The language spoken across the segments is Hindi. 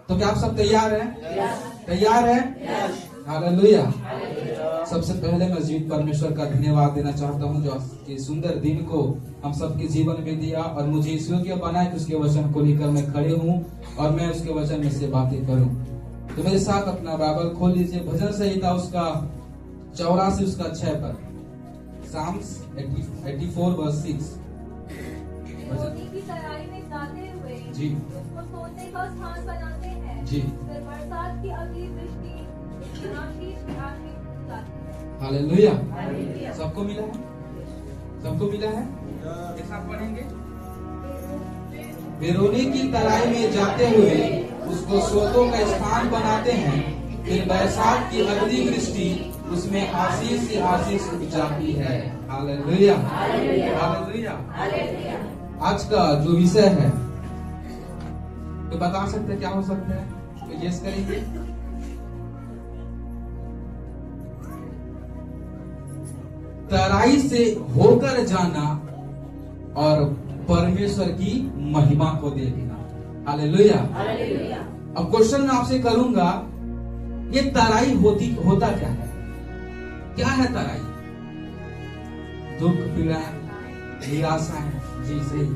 तो क्या आप सब तैयार हैं? तैयार हैं? हालेलुया। सबसे पहले मैं जीवित परमेश्वर का धन्यवाद देना चाहता हूँ जो कि सुंदर दिन को हम सबके जीवन में दिया और मुझे इस योग्य बनाया कि उसके वचन को लेकर मैं खड़े हूँ और मैं उसके वचन में से बातें करूँ। तो मेरे साथ अपना बाइबल खोल लीजिए, भजन संहिता उसका 84 उसका 6 पर, Psalms 84 verse 6। की तराई में जाते हुए जी उसको सोने का स्थान बनाते हैं। जी। फिर बरसात की अगली वृष्टि उसकी आशीष जाती है। हालेलुया। सबको मिला है? सबको मिला है? एक साथ पढ़ेंगे। बेरोने की तराई में जाते हुए उसको सोतों का स्थान बनाते हैं, फिर बरसात की अगली वृष्टि उसमें आशीष से आशीष उपजाती है। हालेलुया। हालेलुया। आज का जो विषय है तो बता सकते हैं क्या हो सकता है? तो यस करेंगे। तराई से होकर जाना और परमेश्वर की महिमा को देखना। हालेलुया। अब क्वेश्चन मैं आपसे करूंगा, ये तराई होता क्या है? क्या है तराई? दुख, पीड़ा, निराशा है। जी सही।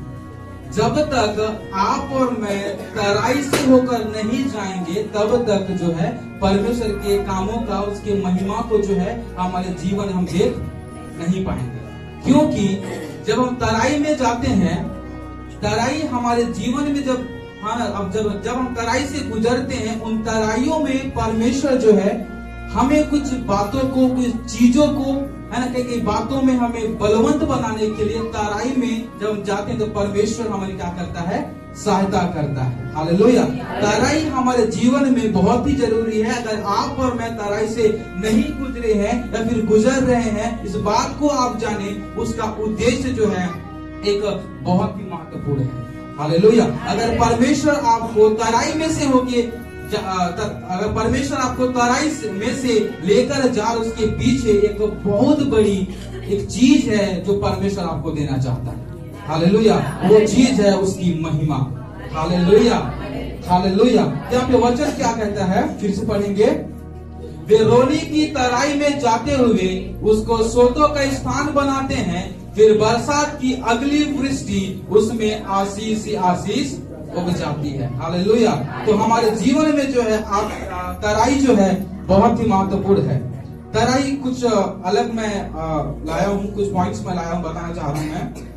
जब तक आप और मैं तराई से होकर नहीं जाएंगे तब तक जो है परमेश्वर के कामों का, उसके महिमा को जो है हमारे जीवन हम देख नहीं पाएंगे। क्योंकि जब हम तराई में जाते हैं, तराई हमारे जीवन में जब हम तराई से गुजरते हैं, उन तराइयों में परमेश्वर जो है हमें कुछ बातों को, कुछ चीजों को, है ना, कई बातों में हमें बलवंत बनाने के लिए तराई में जब हम जाते हैं तो परमेश्वर हमारी क्या करता है? सहायता करता है। हालेलुया। तराई हमारे जीवन में बहुत ही जरूरी है। अगर आप और मैं तराई से नहीं गुजरे हैं या फिर गुजर रहे हैं, इस बात को आप जाने, उसका उद्देश्य जो है एक बहुत ही महत्वपूर्ण है। हालेलुया। अगर परमेश्वर आपको तराई में से होके अगर परमेश्वर आपको तराई में से लेकर जा, उसके पीछे एक बहुत बड़ी एक चीज है जो परमेश्वर आपको देना चाहता है। हालेलुया। वो चीज है उसकी महिमा। हालेलुया। हालेलुया। यहाँ पे वचन क्या कहता है? फिर से पढ़ेंगे। बेरोनी की तराई में जाते हुए उसको सोतों का स्थान बनाते हैं, फिर बरसात की अगली वृष्टि उसमें आशीष ही आशीष उग जाती है। हालेलुया। तो हमारे जीवन में जो है तराई जो है बहुत ही महत्वपूर्ण है। तराई कुछ अलग मैं लाया हूँ, कुछ पॉइंट्स में लाया हूँ, बताना चाह रहा हूँ मैं।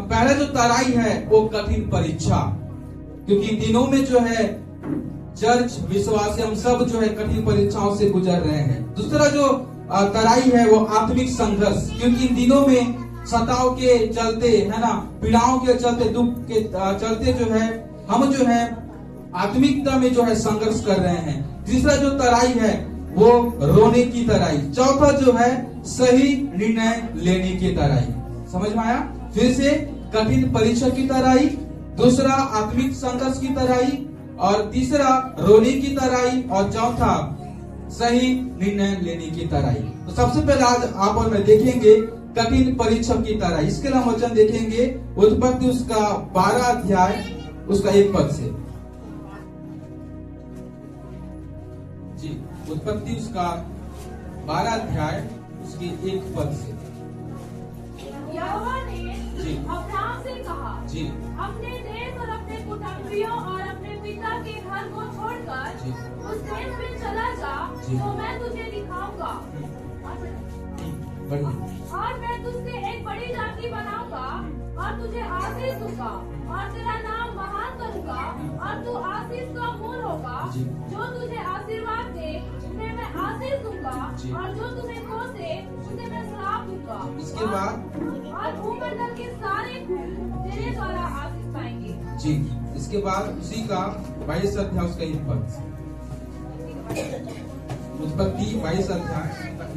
पहले जो तराई है वो कठिन परीक्षा, क्योंकि दिनों में जो है चर्च विश्वासी हम सब जो है कठिन परीक्षाओं से गुजर रहे हैं। दूसरा जो तराई है वो आत्मिक संघर्ष, क्योंकि इन दिनों में सताव के चलते, है ना, पीड़ाओं के चलते, दुख के चलते जो है हम जो है आत्मिकता में जो है संघर्ष कर रहे हैं। तीसरा जो तराई है वो रोने की तराई। चौथा जो है सही निर्णय लेने की तराई। समझ में आया? फिर से कठिन परीक्षा की तराई, दूसरा आत्मिक संघर्ष की तराई, और तीसरा रोने की तराई, और चौथा सही निर्णय लेने की तराई। तो सबसे पहले आज आप और मैं देखेंगे कठिन परीक्षा की तराई। इसके लिए हम वचन देखेंगे उत्पत्ति उसका 12 अध्याय उसका 1 पद से। जी, उत्पत्ति उसका 12 अध्याय उसके 1 पद से। यहोवा ने जी अब्राहम से कहा, जी अपने देश और अपने कुटुंबियों और अपने पिता के घर को छोड़कर जी उस देश में चला जा जी। जो मैं तुझे दिखाऊंगा, और मैं तुझसे एक बड़ी जाति बनाऊंगा और तुझे आशीष दूंगा और तेरा नाम महान करूंगा और तू आशीष का मूल होगा। जो तुझे आशीर्वाद दे उन्हें मैं आशीष दूंगा और जो तुम्हें कोसे उसे मैं श्राप दूंगा। इसके बाद और भूमंडल के सारे कुल तेरे द्वारा आशीष पाएंगे। जी, इसके बाद उसी का 22 अध्याय उसका 1 पद। उत्पत्ति 22 अध्याय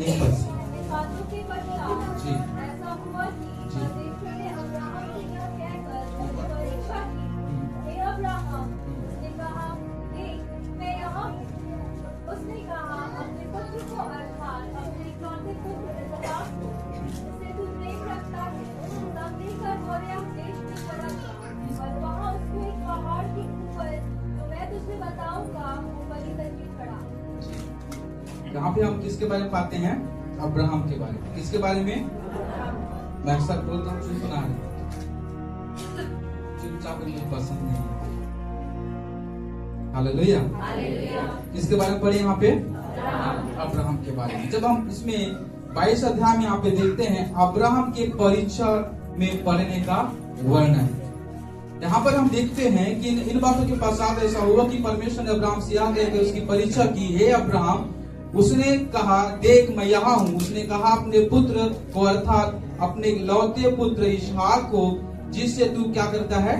1 पद से। बातों के पश्चात जी ऐसा हुआ कि परमेश्वर ने अब्राहम से यह कहकर उसकी परीक्षा की, हे अब्राहम, उसने कहा, देख मैं यहाँ हूँ। उसने कहा, अपने पुत्र को अर्थात अपने इकलौते पुत्र इसहाक को, जिसे तू प्रेम रखता है, तब लेकर मोरिया देश में चला जा और वहाँ उसको एक पहाड़ के ऊपर जो मैं तुझे यहाँ पे हम किसके बारे में पाते हैं? अब्राहम के बारे में। किसके बारे में? मैं अक्सर बोलता हूँ चुप सुना रहे, चुपचाप मुझे पसंद नहीं है। हालेलुया। किसके बारे में पढ़े यहाँ पे? अब्राहम के बारे में। जब हम इसमें 22 अध्याय में यहाँ पे देखते हैं अब्राहम के परीक्षा में पढ़ने का वर्णन। यहाँ पर हम देखते हैं कि इन बातों के पश्चात ऐसा हुआ कि परमेश्वर ने अब्राहम से आगे उसकी परीक्षा की। हे अब्राहम, उसने कहा, देख मैं यहाँ हूँ। उसने कहा, अपने पुत्र को अर्थात अपने लौते पुत्र इसहाक को, जिससे तू क्या करता है?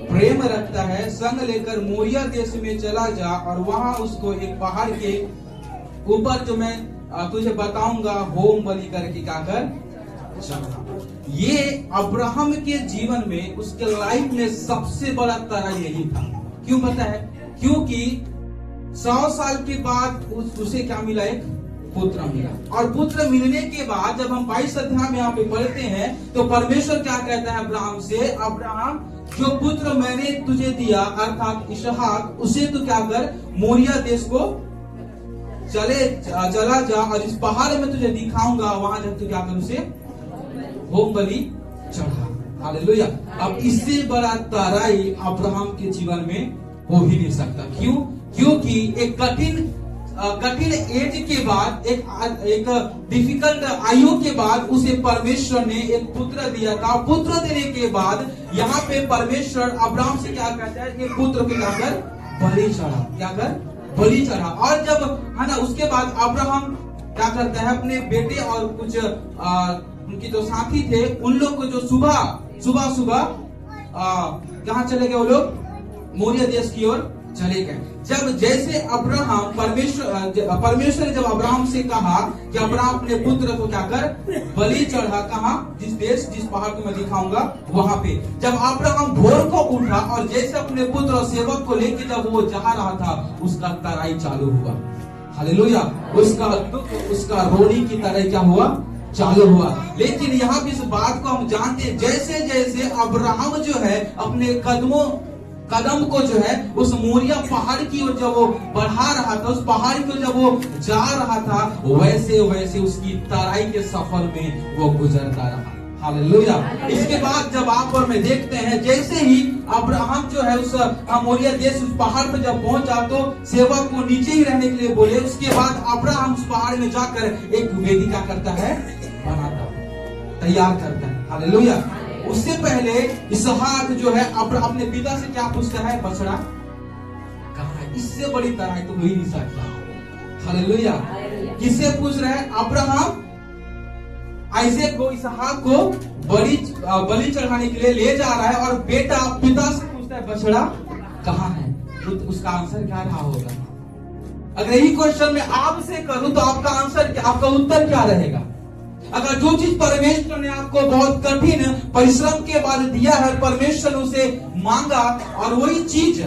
प्रेम रखता है, संग लेकर मोरिया देश में चला जा और वहां उसको एक पहाड़ के ऊपर जो मैं तुझे बताऊंगा होम बलि करके क्या कर चढ़ा। ये अब्राहम के जीवन में, उसके लाइफ में सबसे बड़ा तरह यही था। क्यों पता है? क्योंकि 100 साल के बाद उसे क्या मिला? एक पुत्र मिला। और पुत्र मिलने के बाद जब हम 22 अध्याय में यहाँ पे पढ़ते हैं तो परमेश्वर क्या कहता है अब्राहम से? अब्राहम, जो पुत्र मैंने तुझे दिया अर्थात इसहाक, उसे तू क्या कर? मोरिया देश को चला जा और इस पहाड़ में तुझे दिखाऊंगा, वहां जब तू क्या कर? उसे होम बलि चढ़ा। हालेलुया। अब इससे बड़ा तराई अब्राहम के जीवन में हो ही नहीं सकता। क्यों? क्योंकि एक कठिन एज के बाद, एक डिफिकल्ट आयु के बाद उसे परमेश्वर ने एक पुत्र दिया था। पुत्र देने के बाद यहाँ पे परमेश्वर अब्राहम से क्या कहता है? एक पुत्र को क्या कर? बलि चढ़ा। क्या कर? बलि चढ़ा। और जब है ना, उसके बाद अब्राहम क्या करता है? अपने बेटे और कुछ उनके जो साथी थे उन लोग को जो सुबह कहाँ चले गए? वो लोग मोरिया देश की ओर चले गए। जब जैसे अब्राहम परमेश्वर ने जब अब्राहम से कहा कि अब्राहम अपने पुत्र को क्या कर? बलि चढ़ा। कहाँ? जिस पहाड़ को मैं दिखाऊंगा वहां पे। जब अब्राहम भोर को उठा और जैसे अपने पुत्र और सेवक को लेकर जब वो जा रहा था, उसका तराई चालू हुआ। हालेलुया। उसका दुख, उसका रोनी की तरह क्या हुआ? चालू हुआ। लेकिन यहाँ भी इस बात को हम जानते हैं, जैसे जैसे अब्राहम जो है अपने कदम को जो है उस मोरिया पहाड़ की ओर जब वो बढ़ा रहा था, उस पहाड़ की ओर जब वो जा रहा था, वैसे वैसे उसकी तराई के सफर में वो गुजरता रहा। हालेलुया। इसके बाद जब आप और मैं देखते हैं, जैसे ही अब्राहम जो है उस मोरिया देश उस पहाड़ पर जब पहुंचा तो सेवक को नीचे ही रहने के लिए बोले। उसके बाद अब्राहम उस पहाड़ में जाकर एक वेदी क्या करता है? बनाता, तैयार करता है। हालेलुया। उससे पहले इसहाक जो है अपने पिता से क्या पूछता है? बछड़ा कहाँ है? इससे बड़ी तरह तो हो ही नहीं सकता। हालेलुया। किससे पूछ रहे हैं? अब्राहम आइज़ेक को, इसहाक को बलि चढ़ाने के लिए ले जा रहा है और बेटा पिता से पूछता है बछड़ा कहाँ है? तो उसका आंसर क्या रहा होगा? अगर यही क्वेश्चन मैं आपसे करूं तो आपका आंसर, आपका उत्तर क्या रहेगा? अगर जो चीज परमेश्वर ने आपको बहुत कठिन परिश्रम के बाद दिया है, परमेश्वर ने उसे मांगा और वही चीज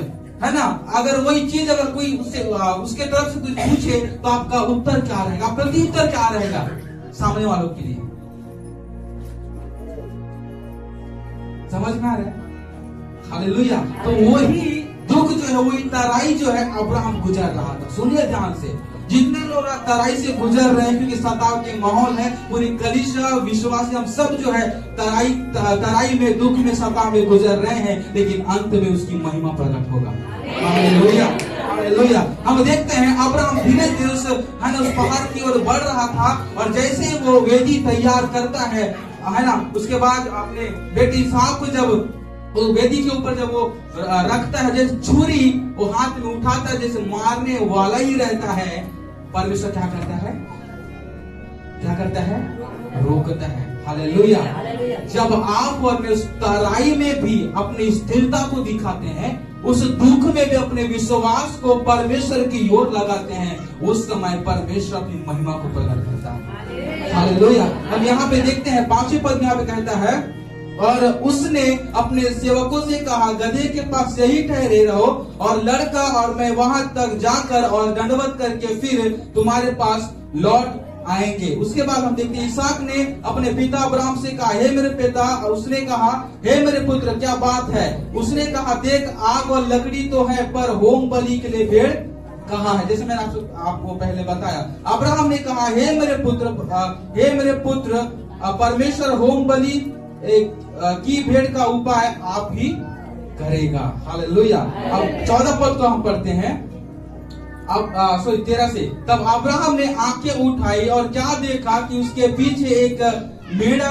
है ना, अगर वही चीज अगर कोई उसके तरफ से कुछ पूछे तो आपका उत्तर क्या रहेगा? प्रति उत्तर क्या रहेगा सामने वालों के लिए? समझ में आ रहा है? हालेलुया। तो वही दुख जो है, वही तराई जो है अब्राहम गुजर रहा था। सुनिए ध्यान से, जितने लोग तराई से गुजर रहे हैं, क्योंकि सताव के माहौल है, पूरी कलीसिया विश्वासी हम सब जो है तराई में, दुख में, सताव में गुजर रहे हैं, लेकिन अंत में उसकी महिमा प्रकट होगा। Hallelujah, hallelujah. हम देखते हैं अब्राहम धीरे धीरे उस पहाड़ की ओर बढ़ रहा था और जैसे ही वो वेदी तैयार करता है ना, उसके बाद अपने बेटे इसहाक को जब वो वेदी के ऊपर जब वो रखता है, जैसे छुरी वो हाथ में उठाता है, जैसे मारने वाला ही रहता है, परमेश्वर क्या करता है? क्या करता है? रोकता है। हालेलुया। जब आप और मैं उस तराई में भी अपनी स्थिरता को दिखाते हैं, उस दुख में भी अपने विश्वास को परमेश्वर की ओर लगाते हैं, उस समय परमेश्वर अपनी महिमा को प्रकट करता है। हालेलुया। हम यहाँ पे देखते हैं 5वें पद में यहाँ पे कहता है, और उसने अपने सेवकों से कहा, गधे के पास यही ठहरे रहो और लड़का और मैं वहां तक जाकर और दंडवत करके फिर तुम्हारे पास लौट आएंगे। उसके बाद हम देखते हैं इसहाक ने अपने पिता अब्राहम से कहा, हे मेरे पिता। और उसने कहा, हे मेरे पुत्र, क्या बात है? उसने कहा, देख आग और लकड़ी तो है, पर होम बलि के लिए भेड़ कहा है, जैसे मैंने आपको पहले बताया, अब्राहम ने कहा, हे मेरे पुत्र, परमेश्वर होम बलि की भेड़ का उपाय आप ही करेगा। हालेलुया। अब 14 पद को हम पढ़ते हैं। अब 13 से, तब अब्राहम ने आंखें उठाई और क्या देखा कि उसके पीछे एक मेढ़ा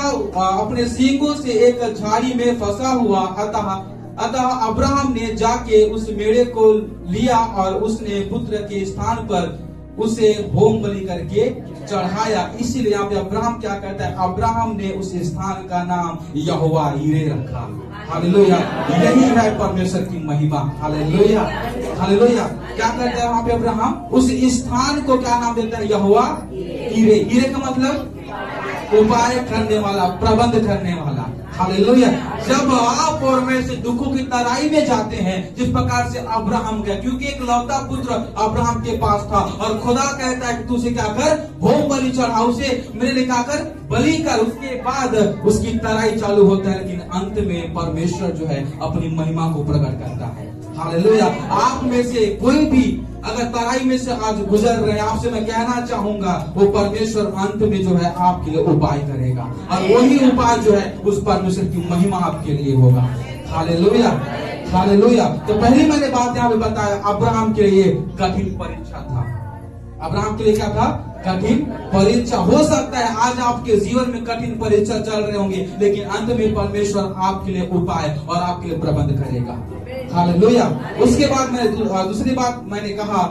अपने सींगों से एक झाड़ी में फंसा हुआ। अतः अब्राहम ने जाके उस मेढ़े को लिया और उसने पुत्र के स्थान पर उसे होम बलि करके चढ़ाया। इसीलिए यहाँ पे अब्राहम क्या कहता है, अब्राहम ने उस स्थान का नाम यहोवा यीरे रखा। हालेलुया। यही है परमेश्वर की महिमा। Hallelujah, hallelujah. क्या करता है वहां पे अब्राहम, उस स्थान को क्या नाम देता है, यहोवा यीरे। यीरे का मतलब उपाय करने वाला, प्रबंध करने वाला। हालेलुया। जब आप और मैं से दुखों की तराई में जाते हैं, जिस प्रकार से अब्राहम गया, क्योंकि एक लौता पुत्र अब्राहम के पास था और खुदा कहता है कि तू उसे क्या कर, होम बलि चढ़ा, उसे मेरे लिए क्या कर, बलि कर। उसके बाद उसकी तराई चालू होता है, लेकिन अंत में परमेश्वर जो है अपनी महिमा को प्रकट करता है। हालेलुया। आप में से कोई भी अगर तराई में से आज गुजर रहे हैं, आपसे मैं कहना चाहूंगा, वो परमेश्वर अंत में जो है आपके लिए उपाय करेगा, और वही उपाय जो है उस परमेश्वर की महिमा आपके लिए होगा। Hallelujah, hallelujah. तो पहली मैंने बात यहाँ पे बताया, अब्राहम के लिए कठिन परीक्षा था। अब्राहम के लिए क्या था, कठिन परीक्षा। हो सकता है आज आपके जीवन में कठिन परीक्षा चल रहे होंगे, लेकिन अंत में परमेश्वर आपके लिए उपाय और आपके लिए प्रबंध करेगा। हालेलुया। उसके बाद मैं दूसरी बात मैंने कहा,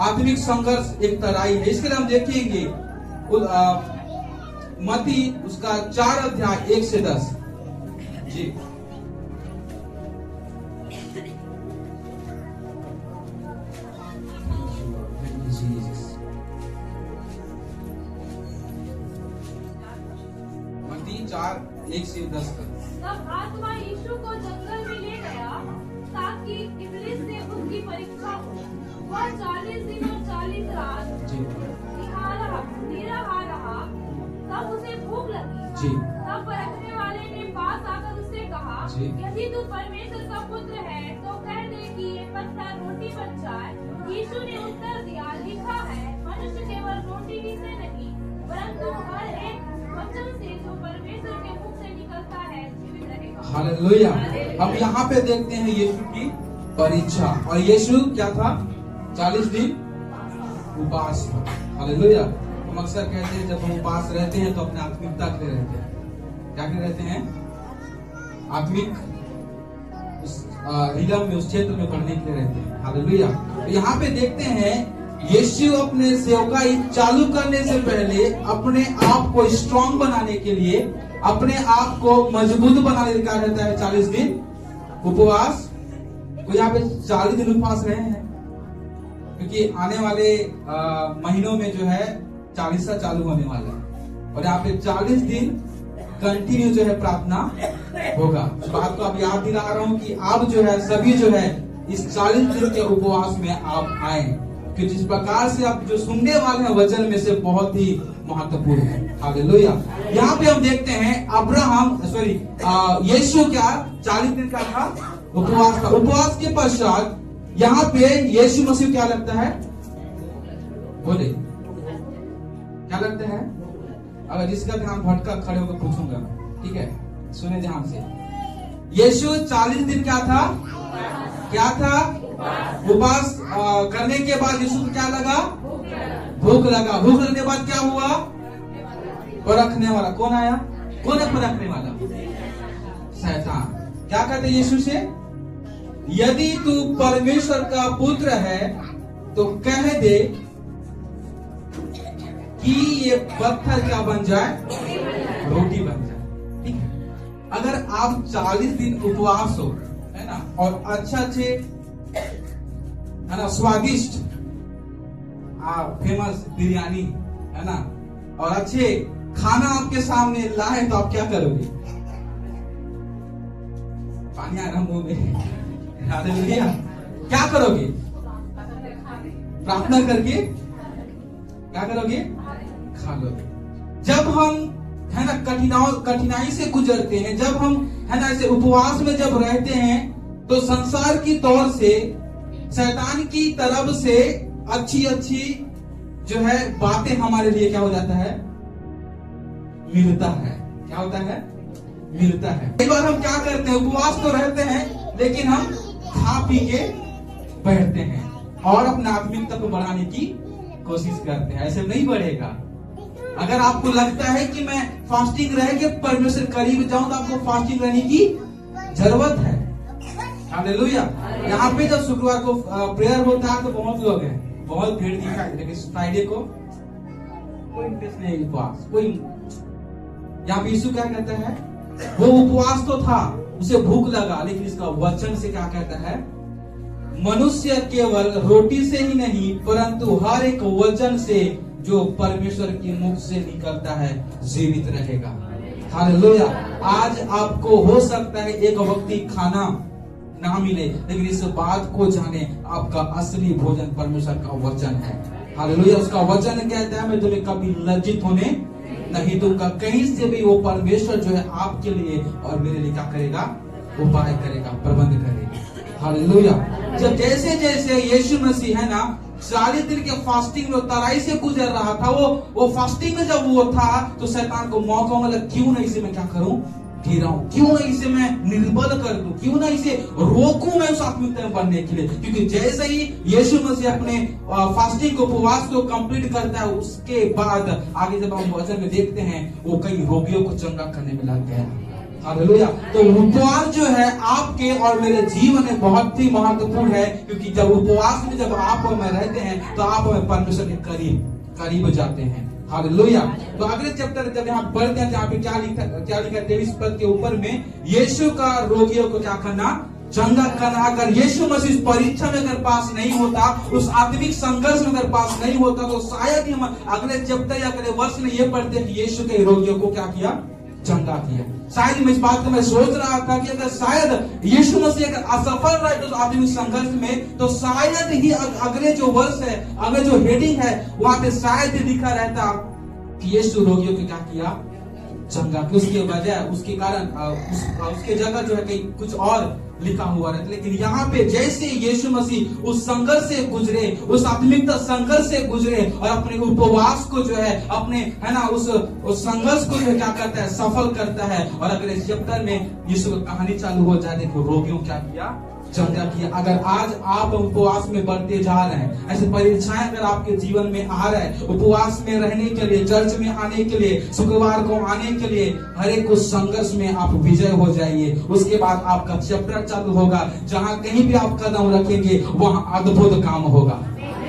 आत्मिक संघर्ष एक तराई है। इसके लिए हम देखेंगे मत्ती उसका 4 अध्याय 1 से 10। जी, मत्ती 4 1 से 10 तक। तब आत्मा यीशु को जंगल में ले गया ताकि इब्लीस से उसकी परीक्षा हो। वह 40 दिन और 40 रात निराहार रहा। तब उसे भूख लगी। तब परखने वाले ने पास आकर उससे कहा, यदि तू परमेश्वर का पुत्र है तो कह दे कि ये पत्थर रोटी बन जाए। यीशु ने उत्तर दिया, लिखा है, मनुष्य केवल रोटी ही से नहीं परंतु हर एक वचन से जो परमेश्वर के मुख से निकलता है जीवित रहेगा। हालेलुया। हम यहाँ पे देखते हैं यीशु की परीक्षा, और यीशु क्या था, 40 दिन उपास था। हालेलुया। हम अक्सर कहते हैं जब हम उपास रहते हैं तो अपने आत्मिकता के लिए रहते हैं। क्या के रहते हैं, आत्मिक उस रिदम में, उस क्षेत्र में बढ़ने के लिए रहते हैं। हालेलुया। तो यहाँ पे देखते हैं यीशु अपने सेवकाई चालू करने से पहले अपने आप को स्ट्रांग बनाने के लिए, अपने आप को मजबूत बनाने का रहता है 40 दिन उपवास। तो यहाँ पे 40 दिन उपवास रहे हैं, क्योंकि आने वाले महीनों में जो है 40सा चालू होने वाला है, और यहाँ पे 40 दिन कंटिन्यू जो है प्रार्थना होगा। इस बात को अब याद दिला रहा हूँ कि आप जो है सभी जो है इस 40 दिन के उपवास में आप आए, कि जिस प्रकार से आप जो सुनने वाले हैं वचन में से बहुत ही महत्वपूर्ण है। हालेलुया। यहाँ पे हम देखते हैं यीशु क्या 40 दिन का था, उपवास था। उपवास के पश्चात यहाँ पे यीशु मसीह क्या लगता है, बोले क्या लगता है? अगर जिसका ध्यान भटका खड़े होकर पूछूंगा मैं, ठीक है, सुने ध्यान से। यीशु 40 दिन क्या था, क्या था, उपवास करने के बाद यीशु को क्या लगा, भूख लगा। भूख लगने के बाद क्या हुआ, परखने वाला कौन आया, कौन है परखने वाला, शैतान। क्या कहते यीशु से, यदि तू परमेश्वर का पुत्र है तो कह दे कि ये पत्थर क्या बन जाए, रोटी बन जाए। ठीक है। अगर आप 40 दिन उपवास हो, है ना, और अच्छे है ना, स्वादिष्ट फेमस बिरयानी, है ना, और अच्छे खाना आपके सामने लाए, तो आप क्या करोगे, पानी आ रहा मुंह में, हालेलुया, क्या करोगे, प्रार्थना करके क्या करोगे, खा लोगे। जब हम है ना कठिनाई से गुजरते हैं, जब हम है ना ऐसे उपवास में जब रहते हैं, तो संसार की तौर से शैतान की तरफ से अच्छी अच्छी जो है बातें हमारे लिए क्या हो जाता है, मिलता है। क्या होता है, मिलता है। कई बार हम क्या करते हैं, उपवास तो रहते हैं लेकिन हम खा पी के बैठते हैं और अपना आत्मिकता को बढ़ाने की कोशिश करते हैं। ऐसे नहीं बढ़ेगा। अगर आपको लगता है कि मैं फास्टिंग रह के परमेश्वर करीब जाऊं तो आपको फास्टिंग रहने की जरूरत है। हालेलुया। यहाँ पे जब शुक्रवार को प्रेयर होता है तो बहुत लोग हैं, बहुत भीड़ दिखाई, लेकिन फ्राइडे को कोई इंटरेस्ट नहीं उपवास कोई। यहाँ पे यीशु क्या कहता है, वो उपवास तो था, उसे भूख लगा, लेकिन इसका वचन से क्या कहता है, मनुष्य केवल रोटी से ही नहीं परंतु हर एक वचन से जो परमेश्वर के मुख से निकलता है जीवित रहेगा। हालेलुया। आज आपको हो सकता है एक वक्ती खाना ना मिले, लेकिन इस बात को जाने आपका असली भोजन परमेश्वर का वचन है। हालेलुया। उसका वचन कहता है, मैं तुम्हें कभी लज्जित होने नहीं दूंगा। कहीं से भी वो परमेश्वर जो है आपके लिए और मेरे लिए क्या करेगा, उपाय करेगा, प्रबंध करेगा। हालेलुया। जब जैसे जैसे यीशु मसीह है ना 40 दिन के फास्टिंग में तराई से गुजर रहा था, वो फास्टिंग में जब वो था तो शैतान को मौका मिला, क्यों ना इसे मैं क्या करूं, गिराऊं, क्यों ना इसे मैं निर्बल कर दूं, क्यों ना इसे रोकूं मैं उस आत्मिकता में बढ़ने के लिए। क्योंकि जैसे ही यीशु मसीह अपने फास्टिंग को, उपवास को कंप्लीट करता है, उसके बाद आगे जब हम वचन में देखते हैं वो कई रोगियों को चंगा करने में लग गया। हालेलुया। तो उपवास जो है आपके और मेरे जीवन में बहुत ही महत्वपूर्ण है, क्योंकि जब उपवास में जब आप और मैं रहते हैं तो आप और परमेश्वर के करीब जाते हैं। हालेलुया। तो अगले चैप्टर जब यहाँ पढ़ते हैं, यहाँ पे क्या लिखा 23 पद के ऊपर में, यीशु का रोगियों को क्या करना, चंगा करना। अगर यीशु मसीह परीक्षा में अगर पास नहीं होता, उस आत्मिक संघर्ष में अगर पास नहीं होता, तो शायद ही हम अगले चैप्टर या अगले वर्ष में ये पढ़ते कि यीशु के रोगियों को क्या किया, चंगा किया। शायद मैं इस बात को मैं सोच रहा था कि अगर शायद यीशु मसीह अगर असफल रहे तो आत्मिक संघर्ष में, तो शायद ही अगले जो वर्ष है, अगले जो हेडिंग है, वहां पे शायद ही लिखा रहता कि यीशु रोगियों को क्या किया, चंगा। उसके वजह, उसके कारण उसके जगह जो है कहीं कुछ और लिखा हुआ रहता। लेकिन यहाँ पे जैसे यीशु मसीह उस संघर्ष से गुजरे, उस आत्मिकता संघर्ष से गुजरे और अपने उपवास को जो है अपने है ना उस संघर्ष को जो क्या करता है, सफल करता है। और अगर इस चैप्टर में यीशु की कहानी चालू हो जाए, देखो रोगियों क्या किया, चंगा किया। अगर आज आप उपवास में बढ़ते जा रहे हैं, ऐसे परीक्षाएं अगर आपके जीवन में आ रहा है, उपवास में रहने के लिए, चर्च में आने के लिए, शुक्रवार को आने के लिए, हर एक उस संघर्ष में आप विजय हो जाइए। उसके बाद आपका चैप्टर चालू होगा, जहां कहीं भी आप कदम रखेंगे वहां अद्भुत काम होगा।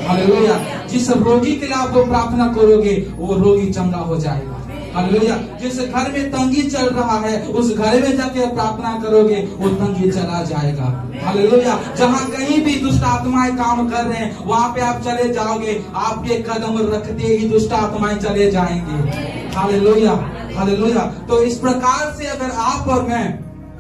हालेलुया। जिस रोगी के लिए आप प्रार्थना करोगे वो रोगी चंगा हो जाएगा। हालेलुया। जिस घर में तंगी चल रहा है, उस घर में जाके प्रार्थना करोगे वो तंगी चला जाएगा। हालेलुया। जहाँ कहीं भी दुष्ट आत्माएं काम कर रहे हैं, वहां पे आप चले जाओगे, आपके कदम रखते ही दुष्ट आत्माएं चले जाएंगे। हालेलुया। हालेलुया। तो इस प्रकार से अगर आप और मैं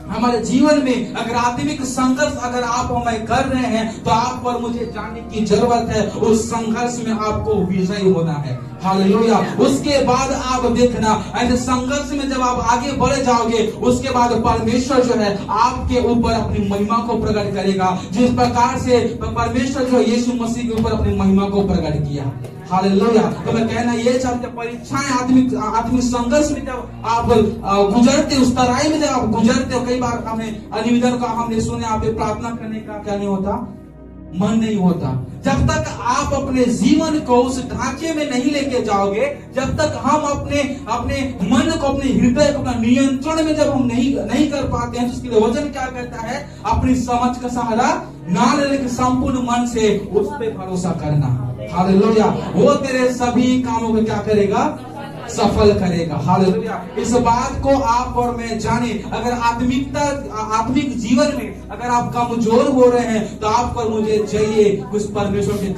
हमारे जीवन में अगर आत्मिक संघर्ष अगर आप और मैं कर रहे हैं, तो आप और मुझे जानने की जरूरत है, उस संघर्ष में आपको विजयी होना है। हालेलुया। उसके बाद आप देखना, ऐसे संघर्ष में जब आप आगे बढ़ जाओगे, उसके बाद परमेश्वर जो है आपके ऊपर अपनी महिमा को प्रकट करेगा, जिस प्रकार से परमेश्वर जो यीशु मसीह के ऊपर अपनी महिमा को प्रकट किया। हालेलुया। तो मैं कहना ये चाहते, परीक्षाएं आत्मिक संघर्ष में जब आप गुजरते, उस तराई में जब आप गुजरते हो, कई बार हमने निवेदन का हमने सुने, आप प्रार्थना करने का क्या नहीं होता, मन नहीं होता। जब तक आप अपने जीवन को उस ढांचे में नहीं लेके जाओगे, जब तक हम अपने मन को, अपने हृदय को अपना नियंत्रण में जब हम नहीं कर पाते हैं, तो उसके लिए वचन क्या कहता है, अपनी समझ का सहारा ना लेने के संपूर्ण मन से उस पर भरोसा करना। हालेलुया। वो तेरे सभी कामों को क्या करेगा, सफल करेगा। हालेलुया। इस बात को आप और मैं जाने, अगर आत्मिक जीवन में अगर आप कमजोर हो रहे हैं, तो आप और मुझे चाहिए कुछ परमेश्वर के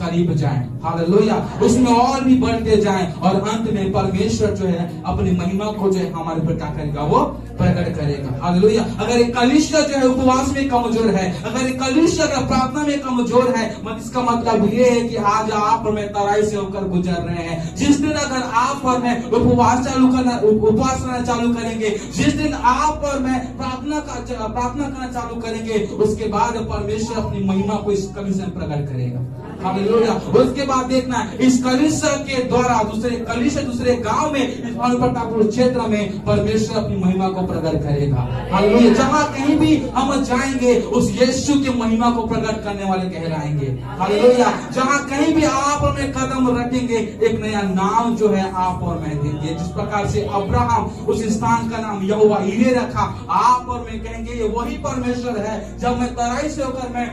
करीब जाएं, हालेलुया, उसमें और भी बढ़ते जाएं, और अंत में परमेश्वर जो है अपनी महिमा को जो है हमारे ऊपर क्या करेगा, वो प्रकट करेगा, हालेलुया। अगर एक कलीसिया जो है उपवास में कमजोर है, अगर एक कलीसिया अगर प्रार्थना में कमजोर है, इसका मतलब ये है कि आज आप और मैं तराई से होकर गुजर रहे हैं। जिस दिन अगर आप और मैं उपवास करना चालू करेंगे, जिस दिन आप और मैं प्रार्थना करना चालू करेंगे, उसके बाद परमेश्वर अपनी महिमा को इस कलीसिया में प्रकट करेगा, हालेलुया। उसके बाद देखना इस कलीसिया के द्वारा दूसरे गांव में, इस भानुप्रतापपुर क्षेत्र में परमेश्वर अपनी महिमा को प्रकट करेगा, हालेलुया। जहां कहीं भी हम जाएंगे उस यीशु की महिमा को प्रकट करने वाले कहलाएंगे, हालेलुया। जहां कहीं भी आप और मैं कदम रखेंगे, एक नया नाम जो है आप और मैं देंगे। जिस प्रकार से अब्राहम उस स्थान का नाम यहोवा यीरे रखा, आप और मैं कहेंगे ये वही परमेश्वर है। जब मैं तराई से होकर मैं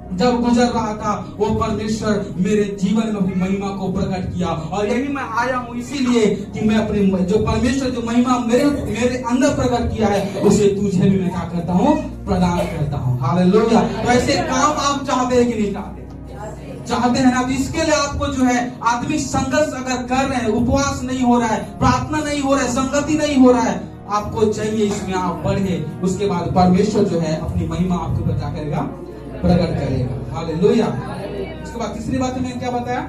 जब गुजर रहा था, वो परमेश्वर मेरे जीवन में अपनी महिमा को प्रकट किया, और यही मैं आया हूँ इसीलिए कि मैं अपनी जो परमेश्वर जो महिमा मेरे अंदर प्रकट किया है, उसे तुझे भी मैं क्या करता हूँ, प्रदान करता हूँ, हालेलुया। तो ऐसे काम आप चाहते हैं कि नहीं चाहते हैं ना? तो इसके लिए आपको जो है आत्मिक संघर्ष अगर कर रहे हैं, उपवास नहीं हो रहा है, प्रार्थना नहीं हो रहा है, संगति नहीं हो रहा है, आपको चाहिए इसमें आप बढ़े। उसके बाद परमेश्वर जो है अपनी महिमा आपके ऊपर क्या करेगा, प्रकट करेगा, हालेलुया। उसके बाद तीसरी बात मैंने क्या बताया,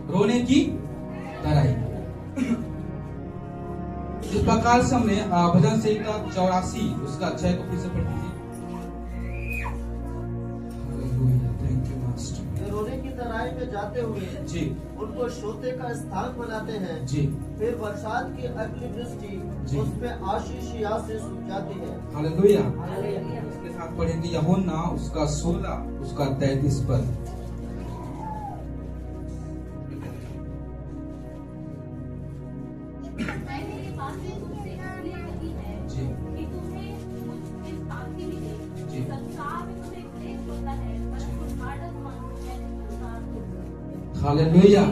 रोने की तराई। इस प्रकार से हमने भजन संहिता 84 उसका 6 को फिर से पढ़ लीजिए। Thank you master. रोने की तराई में जाते हुए जी उनको सोते का स्थान बनाते हैं जी, फिर बरसात की अगली दृष्टि उसमें आशीष या से सूख जाती है, हालेलुया। इसके साथ पढ़ेंगे यूहन्ना उसका 16 उसका 33 पद। मैंने ये बातें तुमसे इसलिए कही है जी कि तुम्हें मुझ इस बात की मिले। जी। संसार में तुम्हें क्लेश होता है, परंतु धार्मिक मानो मैंने संसार को। हालेलुया।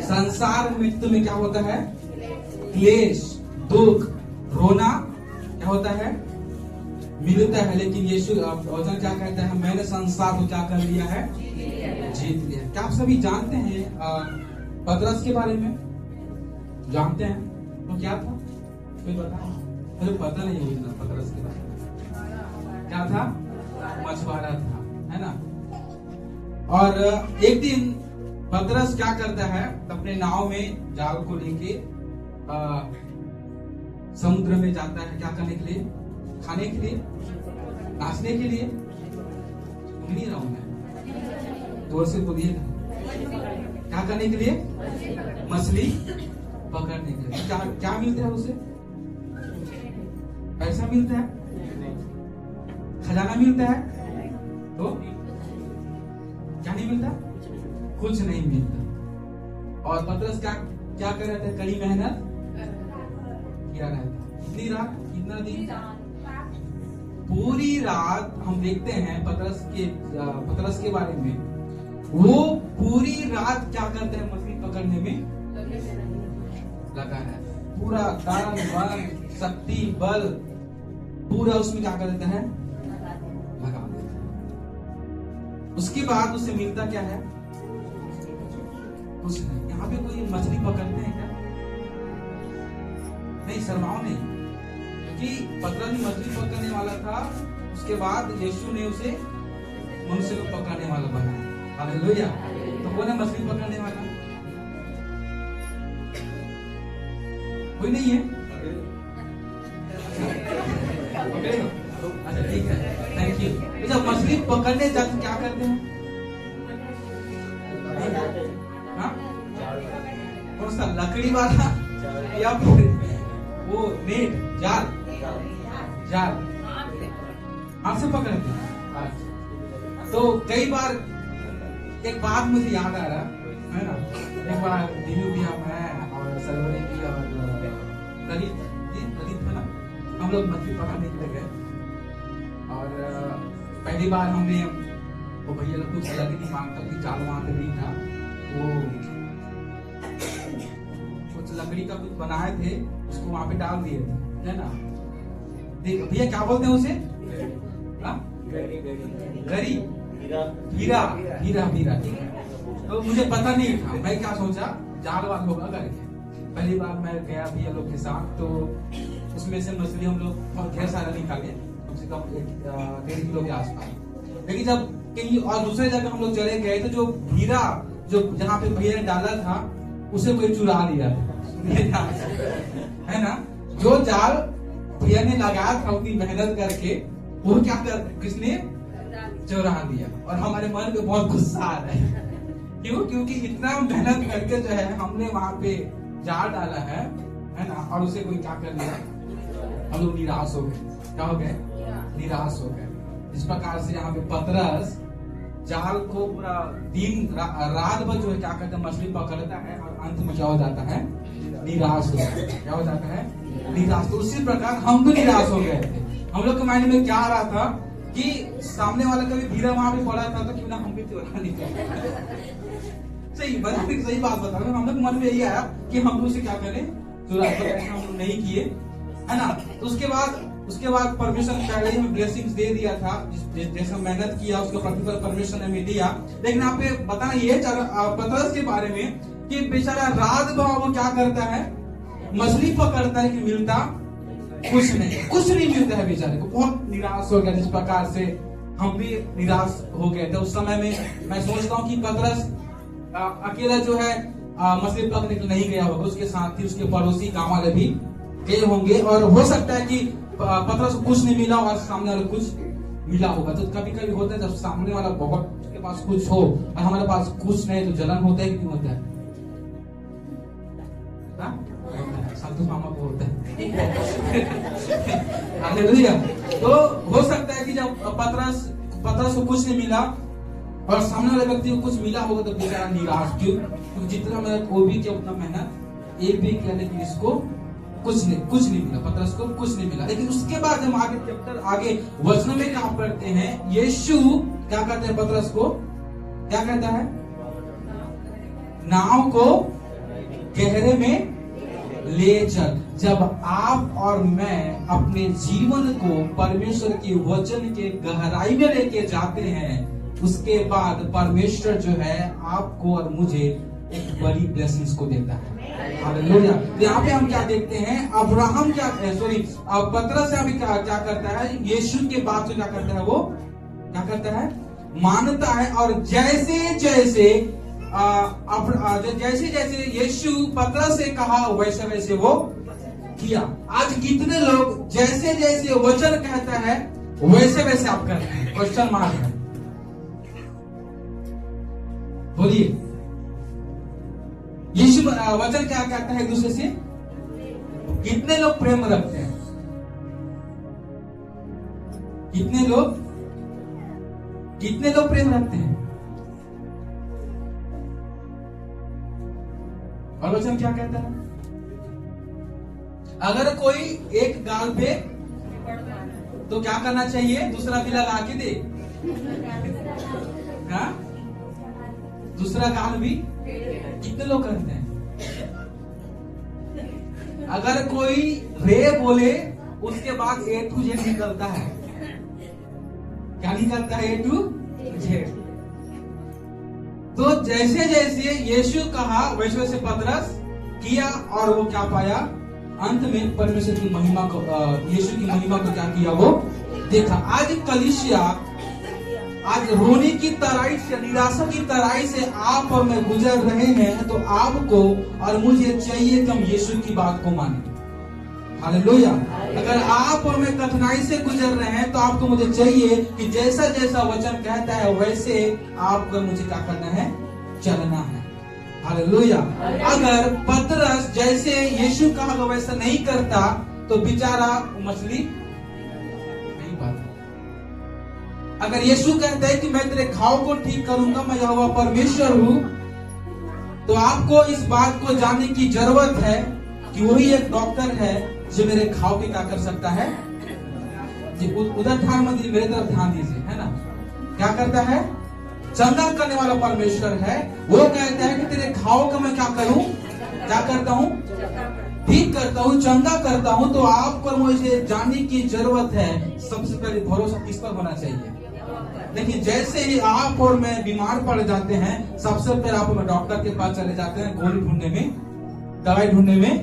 संसार में तुम्हें क्या होता है, क्लेश, दुख, रोना क्या होता है, मिलता है। लेकिन यीशु वचन क्या कहता है, मैंने संसार को क्या कर लिया है, जीत लिया। क्या आप सभी जानते हैं पतरस के बारे में जानते हैं? तो क्या था, कोई बता? मुझे पता नहीं है इतना पतरस के बारे में। क्या था, मछुआरा था, है ना। और एक दिन पतरस क्या करता है, अपने नाव में जाल को लेके समुद्र में जाता है। क्या करने के लिए, खाने के लिए, नाचने के लिए, सुन नहीं रहा हूं मैं, जोर से बोलिएगा। क्या करने के लिए, मछली पकड़ने के लिए। क्या मिलता है उसे, पैसा मिलता है, खजाना मिलता है, तो क्या नहीं मिलता, कुछ नहीं मिलता। और पतरस क्या कर रहे थे, कड़ी मेहनत किया रहता। कितनी रात, कितना दिन, पूरी रात। हम देखते हैं पतरस के बारे में, वो पूरी रात क्या करते हैं, मछली पकड़ने में लगा है। पूरा तन मन शक्ति बल पूरा उसमें क्या कर देता है, लगा देता है। उसके बाद उसे मिलता क्या है, कुछ नहीं। यहाँ पे कोई मछली पकड़ते हैं क्या? नहीं, शर्माओ नहीं, क्योंकि पतरस भी मछली पकड़ने वाला था। उसके बाद यीशु ने उसे मनुष्य को पकड़ने वाला बनाया, हालेलुया। तो कौन है मछली पकड़ने वाला? कोई नहीं है? अच्छा ठीक है, थैंक यू। तो जब मछली पकड़ने जाते क्या करते हैं, हाँ? कौन सा, लकड़ी वाला या फिर वो नेट, जाल हाथ से पकड़ते हैं। तो कई बार एक बात मुझे याद आ रहा है ना, एक बार दिल्ली भी हम हैं और सरवरी की और ललित है ना, हम लोग मछली पकड़ने के लिए गए। और पहली बार हमने वो भैया लोग कुछ अलग ही मांगता कि चाल वहां पे नहीं था, वो कुछ लकड़ी का कुछ बनाए थे, उसको वहां पे डाल दिए थे, है ना। भैया क्या बोलते हैं उसे, गरी, हीरा, ठीक है। तो मुझे पता नहीं था, मैं क्या सोचा जाल वाल होगा करके। पहली बार मैं गया भी ये लोग के साथ, तो उसमें से मछली हम लोग ढेर सारा निकाले, कम से कम 1.5 किलो के आसपास। लेकिन जब कहीं और दूसरे जगह हम लोग चले गए तो जो भीरा जो जहाँ पे भैया ने डाला था उसे कोई चुरा लिया है ना। जो जाल भैया ने लगाया था उतनी मेहनत करके, वो क्या कर किसने चुरा लिया। और हमारे मन में बहुत गुस्सा आ रहा है, क्यों? क्योंकि इतना मेहनत करके जो है हमने वहां पे जाल डाला है ना, और उसे कोई क्या कर लिया, हम लोग निराश हो गए। क्या हो गए? निराश हो गए। इस प्रकार से यहाँ पे पतरस जाल को पूरा दिन रात भर जो है क्या करता है, मछली पकड़ता है, और अंत में क्या हो जाता है, निराश हो जाता है। क्या हो जाता है? निराश। तो उसी प्रकार हम भी निराश हो गए थे। हम लोग के माइंड में क्या आ रहा था कि सामने वाला कभी भीड़ा वहां पे पड़ा था तो क्यों ना हम भी चुरा लेते। सही बात बता रहा हूँ। हम लोग मन में यही आया कि हम उसे क्या करें, चुरा। हम लोग नहीं किए, है ना। तो उसके बाद परमेश्वर ने पहले ही हमें ब्लेसिंग्स दे दिया था, जैसा मेहनत किया उसका प्रतिफल परमेश्वर ने हमें दिया। लेकिन यहाँ पे बताना ये पतरस के बारे में कि बेचारा रात भर वो क्या करता है, मछली पकड़ता है कि मिलता कुछ नहीं मिलता है बेचारे को। बहुत निराश हो गया। जिस प्रकार से हम भी निराश हो गए थे उस समय में। मैं सोचता हूँ कि पतरस अकेला जो है मछली पकड़ने के लिए नहीं गया होगा, उसके साथ ही उसके पड़ोसी गांव वाले भी गए होंगे। और हो सकता है कि पतरस को कुछ नहीं मिला और सामने वाले कुछ मिला होगा। तो कभी कभी होता है जब सामने वाला बहुत उसके पास कुछ हो और हमारे पास कुछ नहीं, तो जलन होता है कि नहीं होता है? संतोष मामा को होता है। हालेलुया। तो हो सकता है कि जब पतरस को कुछ नहीं मिला और सामने वाले व्यक्ति को कुछ मिला होगा तो बेचारा निराश। क्यों? क्योंकि जितना मेहनत वो भी किया उतना मेहनत एक भी किया, लेकिन इसको कुछ नहीं मिला, पतरस को कुछ नहीं मिला। लेकिन उसके बाद हम आगे चैप्टर आगे वचन में क्या पढ़ते हैं, यीशु क्या कहते हैं पतरस को, क्या कहता है, नाव को गहरे में ले चल। जब आप और मैं अपने जीवन को परमेश्वर के वचन के गहराई में लेके जाते हैं, उसके बाद परमेश्वर जो है आपको और मुझे एक बड़ी ब्लेसिंग्स को देता है। हालेलुया। तो यहाँ पे हम क्या देखते हैं, अब्राहम पतरस यहाँ पे क्या करता है, यीशु के बात को क्या करता है, वो क्या करता है, मानता है। और जैसे जैसे यीशु पतरस से कहा वैसे वो किया। आज कितने लोग जैसे जैसे वचन कहता है वैसे आप करते हैं? क्वेश्चन मार्क है। बोलिए, यीशु वचन क्या कहता है एक दूसरे से? कितने लोग प्रेम रखते हैं? कितने लोग प्रेम रखते हैं? और वचन क्या कहता है? अगर कोई एक गाल पे तो क्या करना चाहिए, दूसरा भी लगा के दे। हाँ? दूसरा गाल भी कितने लोग करते हैं? अगर कोई रे बोले उसके बाद A to Z निकलता है। क्या निकलता है? A to Z। तो जैसे जैसे यीशु कहा वैसे वैसे पतरस किया, और वो क्या पाया, अंत में परमेश्वर की महिमा को, यीशु की महिमा को क्या किया, वो देखा। आज कलीसिया आज रोने की तराई से, निराशा की तराई से आप और मैं गुजर रहे हैं, तो आपको और मुझे चाहिए कि हम यीशु की बात को माने। हालेलुया। अगर आप और मैं कठिनाई से गुजर रहे हैं तो आपको मुझे चाहिए कि जैसा जैसा वचन कहता है वैसे आपको मुझे क्या करना है, चलना है। हालेलुया। अगर पतरस जैसे यीशु कहा वैसा नहीं करता तो बेचारा मछली नहीं पाता। अगर यीशु कहता है कि मैं तेरे घाव को ठीक करूंगा, मैं यहोवा परमेश्वर हूं, तो आपको इस बात को जानने की जरूरत है कि वही एक डॉक्टर है जो मेरे घाव के क्या कर सकता है। जी उधर ध्यान मत दीजिए, मेरे तरफ ध्यान दीजिए, है ना। क्या करता है? चंगा करने वाला परमेश्वर है। वो कहता है कि तेरे घाव का मैं क्या करूं, क्या करता हूं, ठीक करता हूं, चंगा करता हूं। तो आपको मुझे जानने की जरूरत है, सबसे पहले भरोसा किस पर होना चाहिए? लेकिन जैसे ही आप और मैं बीमार पड़ जाते हैं, सबसे पहले आप डॉक्टर के पास चले जाते हैं, गोली ढूंढने में, दवाई ढूंढने में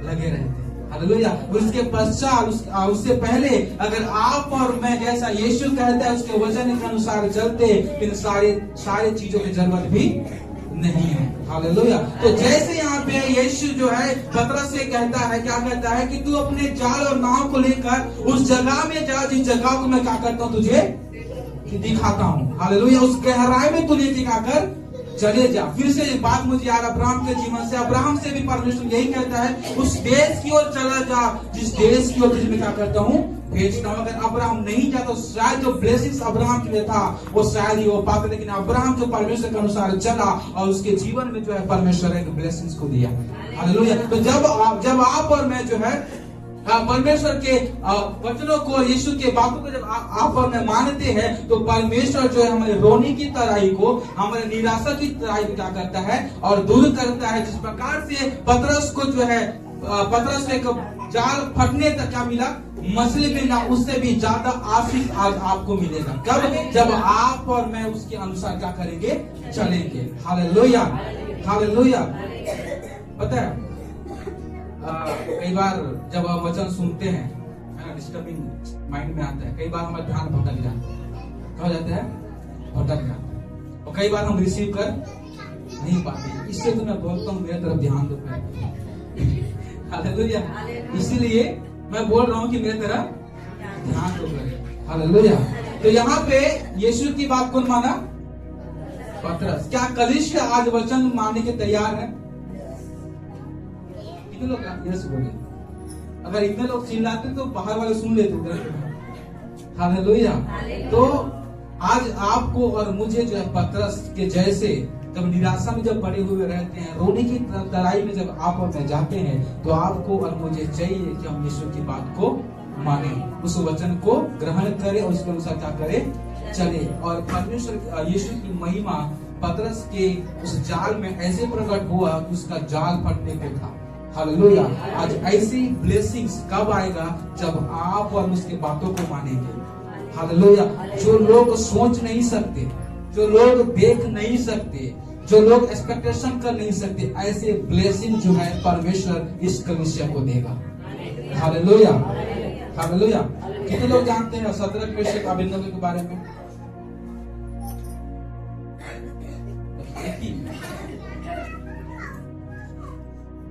लगे रहते हैं। हालेलुया। उसके पश्चात उससे पहले अगर आप और मैं जैसा यीशु कहता है उसके वचन के अनुसार चलते, फिर सारे चीजों की जरूरत भी नहीं है। हालेलुया। तो जैसे यहाँ पे यीशु जो है पतरस से कहता है, क्या कहता है कि तू अपने जाल और नाव को लेकर उस जगह में जा जिस जगह को मैं क्या करता हूँ तुझे दिखाता हूँ। हालेलुया। उस गहराई में तू लेके आकर चले जा। फिर से एक बात मुझे याद अब्राहम के जीवन से, अब्राहम से भी परमेश्वर यही कहता है उस देश की ओर चला जा जिस देश की ओर तुझे मैं क्या करता हूँ भेजता हूँ। अगर अब्राहम नहीं जाता तो शायद जो ब्लेसिंग्स अब्राहम के लिए था वो शायद ही हो पाता, लेकिन अब्राहम जो परमेश्वर के अनुसार चला और उसके जीवन में जो है परमेश्वर एक ब्लेसिंग्स को दिया। हालेलुया। तो जब आप और मैं जो है परमेश्वर के वचनों को, यीशु के बातों को जब आप और मैं मानते हैं, तो परमेश्वर जो है हमारे रोने की तराई को, हमारे निराशा की तराई को क्या करता है और दूर करता है। जिस प्रकार से पतरस को जो है पतरस के जाल फटने तक क्या मिला, मछली मिला, उससे भी ज्यादा आशीष आज आपको मिलेगा। कब? जब आप और मैं उसके अनुसार क्या करेंगे, चलेंगे। हालेलुया। हालेलुया। पता है कई बार जब हम वचन सुनते हैं, डिस्टर्बिंग माइंड में आता है, कई बार हमारा ध्यान भटक जाता है। कहा जाता है भटक जाता है, और कई बार हम रिसीव कर नहीं पाते। इससे तो मैं बोलता हूँ मेरे तरफ ध्यान दो। हालेलुया। इसीलिए मैं बोल रहा हूँ कि मेरे तरफ ध्यान दो। हालेलुया। तो यहाँ पे यीशु की बात कौन माना? पतरस। क्या कलीसिया आज वचन मानने के तैयार है? कितने लोग यस बोले? अगर इतने लोग चिल्लाते तो बाहर वाले सुन लेते। हालेलुया। तो आज आपको और मुझे जो है पतरस के जैसे जब निराशा में जब पड़े हुए रहते हैं, रोने की तराई में जब आप और मैं जाते हैं, तो आपको और मुझे चाहिए कि हम यीशु की बात को माने, उस वचन को ग्रहण करें और उसके अनुसार क्या करें, चले। और परमेश्वर यीशु की महिमा पतरस के उस जाल में ऐसे प्रकट हुआ कि उसका जाल फटने को था। हालेलुया। आज ऐसी ब्लेसिंग्स कब आएगा? जब आप और उसके बातों को मानेंगे। हालेलुया। जो लोग सोच नहीं सकते, जो लोग देख नहीं सकते, जो लोग एक्सपेक्टेशन कर नहीं सकते, ऐसे ब्लेसिंग जो है परमेश्वर इस कलीसिया को देगा। हालेलुया। हालेलुया। कितने लोग जानते हैं सदरक मेशक अबेदनगो के बारे में?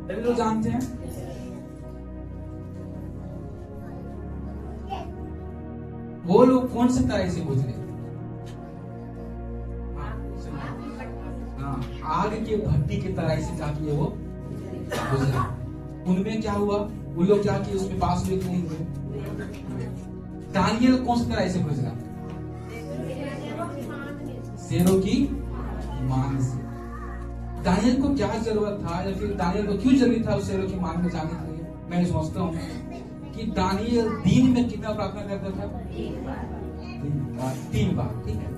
सभी लोग जानते हैं? वो लोग कौन से तरह से गुजरे? आग के भट्टी की तरह से क्या किए वो गुजरे। उनमें क्या हुआ? उन लोग क्या किए? उसमें पास हुए कि नहीं हुए? दानियल कौन सी तरह से गुजरा? शेरों की मान से। दानियल को क्या जरूरत था, या फिर दानियल को क्यों जरूरी था उस शेरों की मान में जाने के लिए? मैं समझता हूँ कि दानियल दिन में कितना प्रार्थना करता था? 3 बार। ठीक है।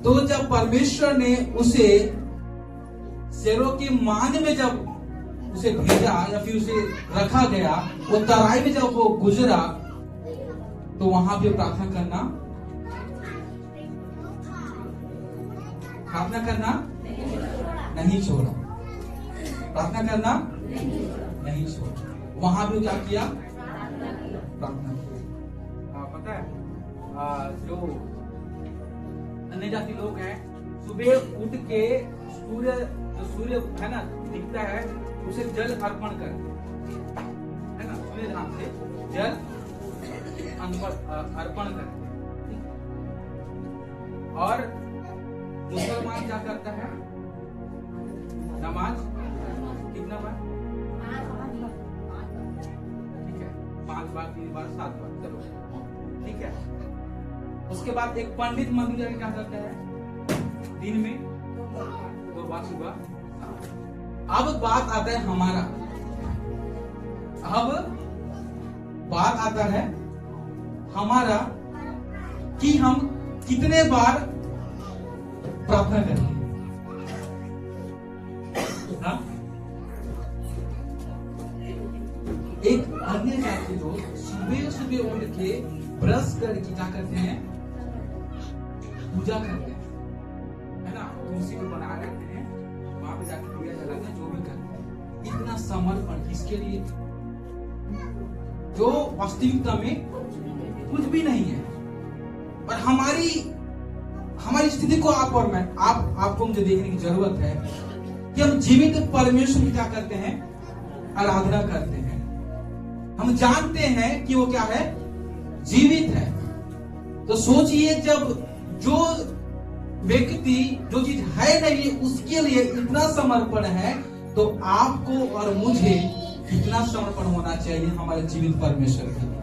तो जब परमेश्वर ने उसे शेरों की मान में जब उसे भेजा या फिर उसे रखा गया, वो तराई में जब वो गुजरा, तो वहां भी प्रार्थना करना नहीं छोड़ा। प्रार्थना करना नहीं छोड़ा। वहां भी क्या किया? प्रार्थना किया। पता है जो अन्य जाति लोग हैं, सुबह उठ के सूर्य है ना दिखता है, उसे जल अर्पण करते है ना, सूर्य धाम से जल अर्पण करते। और मुसलमान क्या करता है? नमाज कितना बार? ठीक है, 5 बार, 3 बार, 7 बार, चलो ठीक है। उसके बाद एक पंडित मंदिर जाके क्या करता है? दिन में 2 बार सुबह। अब बात आता है हमारा, अब बात आता है हमारा कि हम कितने बार प्रार्थना करें। एक अन्य जाति लोग सुबह सुबह उठ के ब्रश करके क्या करते हैं? पूजा करते हैं, है ना, तुलसी को बना लेते हैं, वहां पे जाके दिया जलाते हैं, जो भी करते हैं। इतना समर्पण किसके लिए, जो वास्तविकता में कुछ भी नहीं है। और हमारी स्थिति को आप और मैं आपको मुझे देखने की जरूरत है कि हम जीवित परमेश्वर की क्या करते हैं, आराधना करते हैं। हम जानते हैं कि वो क्या है, जीवित है। तो सोचिए, जब जो व्यक्ति जो चीज है नहीं उसके लिए इतना समर्पण है, तो आपको और मुझे कितना समर्पण होना चाहिए हमारे जीवित परमेश्वर के लिए।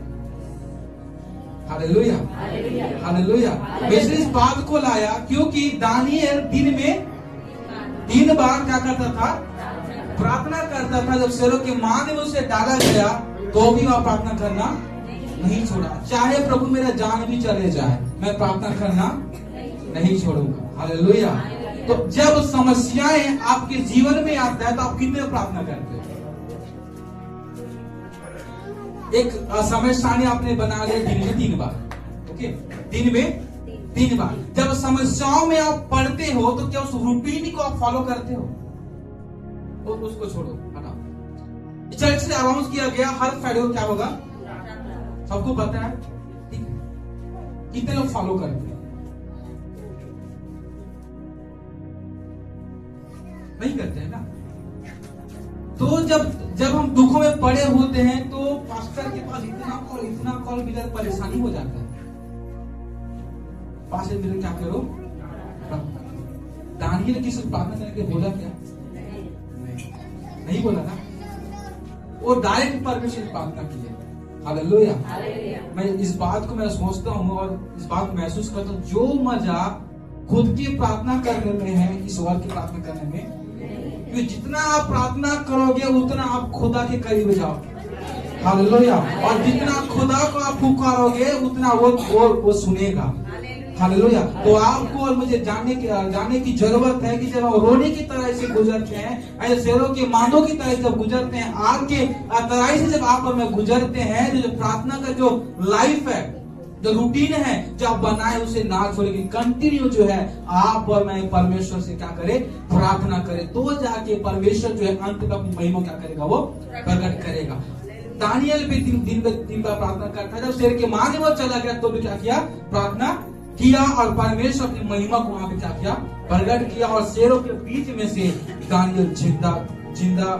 Hallelujah, hallelujah. मैं इस बात को लाया क्योंकि दानियल दिन बार क्या करता था, प्रार्थना करता था। जब शेरों के मां ने उसे डाला गया तो भी वह प्रार्थना करना नहीं छोड़ा। चाहे प्रभु मेरा जान भी चले जाए, मैं प्रार्थना करना नहीं छोड़ूंगा। हालेलुया। तो जब समस्याएं आपके जीवन में आता है तो आप कितने प्रार्थना करते हो? एक समय सारणी आपने बना लिया, दिन में 3 बार। ओके, दिन में 3 बार। जब समस्याओं में आप पढ़ते हो तो क्या उस रूटीन को आप फॉलो करते हो? तो उसको छोड़ो, हटाओ। चर्च से अनाउंस किया गया हर फ्राइडे को क्या होगा, सबको पता है, ठीक है? कितने लोग फॉलो करते हैं? नहीं करते हैं ना। तो जब हम दुखों में पड़े होते हैं तो पास्टर के पास इतना कॉल मिलकर परेशानी हो जाता है। पास्टर मिलकर क्या करो, दानियल किसी प्रार्थना करके बोला क्या? नहीं बोला ना, वो डायरेक्ट परमेश्वर की प्रार्थना की है। हालेलुया। मैं इस बात को मैं सोचता हूँ और इस बात को महसूस करता हूँ, जो मजा खुद की प्रार्थना करने में है ईश्वर की प्रार्थना करने में, क्योंकि जितना आप प्रार्थना करोगे उतना आप खुदा के करीब जाओ। हालेलुया। और जितना खुदा को आप पुकारोगे उतना वो सुनेगा। हालेलुया। तो आपको और मुझे जानने की जरूरत है कि जब हम रोने की तरह से गुजरते हैं, ऐसे शेरों के मांदों की तरह जब गुजरते हैं, आग के तराई से जब आप और मैं गुजरते हैं, जो प्रार्थना का जो लाइफ है, जो रूटीन है, जो आप बनाए उसे ना छोड़ेंगे, कंटिन्यू जो है आप और मैं परमेश्वर से क्या करें, प्रार्थना करें, तो जाके परमेश्वर जो है अंत का महिमा क्या करेगा, वो प्रकट करेगा। दानियल भी दिन बार प्रार्थना करता है। जब शेर के मां ने वो चला गया तो भी क्या किया, प्रार्थना किया और परमेश्वर अपनी महिमा को वहां पे क्या किया, प्रकट किया। और शेरों के बीच में से दानियल जिंदा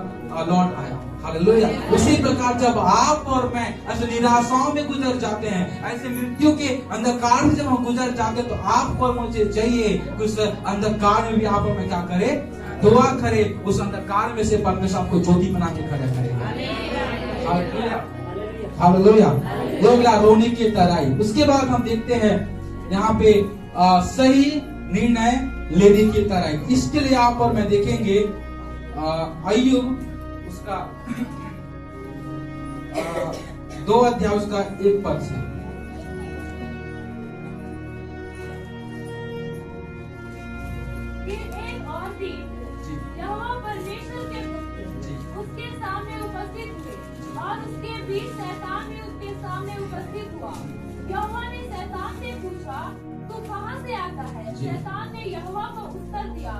लौट आया। हालेलुया। उसी प्रकार जब आप और मैं ऐसे निराशाओं में गुजर जाते हैं, ऐसे मृत्यु के अंधकार में जब हम गुजर जाते हैं, तो आपको और मुझे चाहिए उस अंधकार में भी आप और मैं क्या करे, दुआ करे। उस अंधकार में से परमेश्वर आपको ज्योति बना के खड़ा करेगा। हालेलुया। हालेलुया। रोने की तराई। उसके बाद हम देखते हैं यहाँ पे सही निर्णय लेने की तराई। इसके लिए आप और मैं देखेंगे अय्यूब उसका 2 अध्याय उसका 1 पद से। एक और दिन यहोवा परमेश्वर के पुत्र उसके सामने उपस्थित हुए और उसके बीच शैतान भी उसके सामने उपस्थित हुआ। यहोवा ने शैतान से पूछा, तू कहाँ से आता है? शैतान ने यहोवा को उत्तर दिया,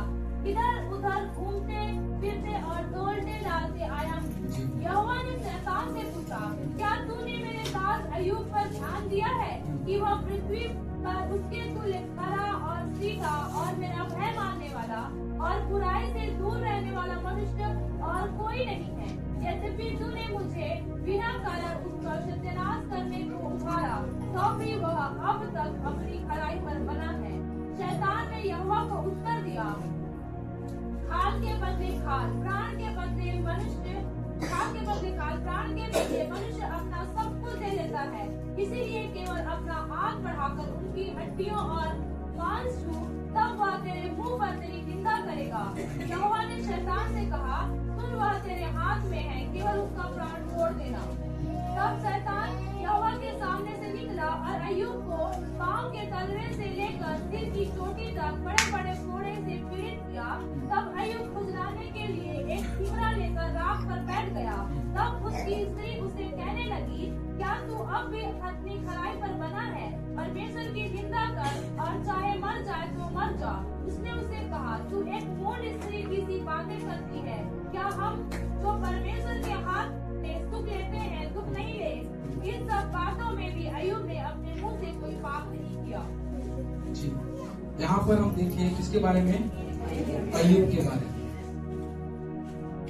इधर उधर घूमते फिरते और दौड़ते डालते आया हूँ। यहोवा ने शैतान से पूछा, क्या तूने मेरे दास अय्यूब पर ध्यान दिया है कि वह पृथ्वी पर उसके तुल्य खरा और सीधा और मेरा भय मानने वाला और बुराई से दूर रहने वाला मनुष्य और कोई नहीं है? यद्यपि तूने मुझे बिना कारण उसका सत्यानाश करने को उभारा, तो भी वह अब तक अपनी खराई पर बना है। शैतान ने यहोवा को उत्तर दिया, खाल के बदले खाल, प्राण के बदले मनुष्य, खाल के बदले खाल, प्राण के बदले मनुष्य अपना सब कुछ दे देता है। इसीलिए केवल अपना हाथ बढ़ाकर उनकी हड्डियों और मांस छू, तब वह तेरे मुंह पर तेरी निंदा करेगा। यहोवा ने शैतान से कहा, सुन, वह तेरे हाथ में है, केवल उसका प्राण छोड़ देना। तब शैतान यहोवा के सामने से निकला और अय्यूब को पांव के तलवे से लेकर सिर की चोटी तक बड़े बड़े फोड़े से पीड़ित किया। तब अय्यूब खुजलाने के लिए एक सिमरा लेकर राख पर बैठ गया। तब उसकी स्त्री उसे कहने लगी, क्या तू अब भी अपनी खराई पर बना है? परमेश्वर की निंदा कर और चाहे मर जाए तो मर जा। उसने उसे कहा, तू एक मूढ़ स्त्री की सी बातें करती है। क्या हम जो परमेश्वर के हाथ में सुख लेते हैं दुख नहीं ले? इन सब बातों में भी अय्यूब ने अपने मुंह से कोई पाप नहीं किया। जी, यहाँ पर हम देखिए किसके बारे में? अय्यूब के बारे में।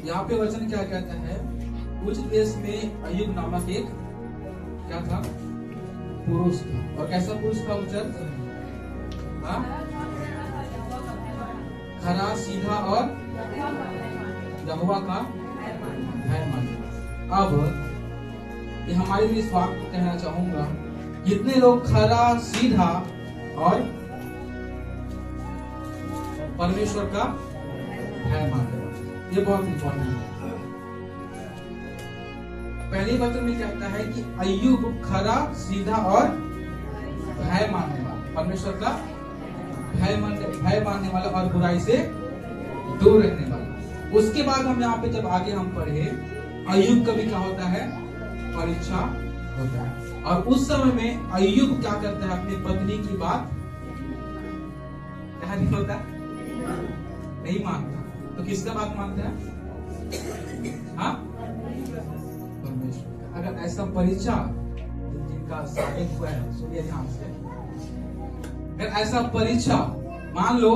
यहाँ पे वचन क्या कहता है? उस देश में अय्यूब नामक एक क्या था? पुरुष था। और कैसा पुरुष था? उज्जर, खरा, सीधा और यहोवा का भय मानना। अब ये हमारे लिए इस बात को कहना चाहूंगा, जितने लोग खरा, सीधा और परमेश्वर का भय मानते हैं, ये बहुत इंपॉर्टेंट है। पहले वचन में कहता है कि अय्यूब खरा, सीधा और भय मानने वाला, परमेश्वर का भय मानने वाला और बुराई से दूर रहने वाला। उसके बाद हम यहाँ पे जब आगे हम पढ़े, अय्यूब कभी क्या होता है? परीक्षा होता है। और उस समय में अय्यूब क्या करता है? अपनी पत्नी की बात क्या नहीं होता? नहीं मानता। तो किसका बात मानता है? हाँ, परमेश्वर। अगर ऐसा परीक्षा जिनका साबित हुआ है, सुनिए ध्यान से, अगर ऐसा परीक्षा मान लो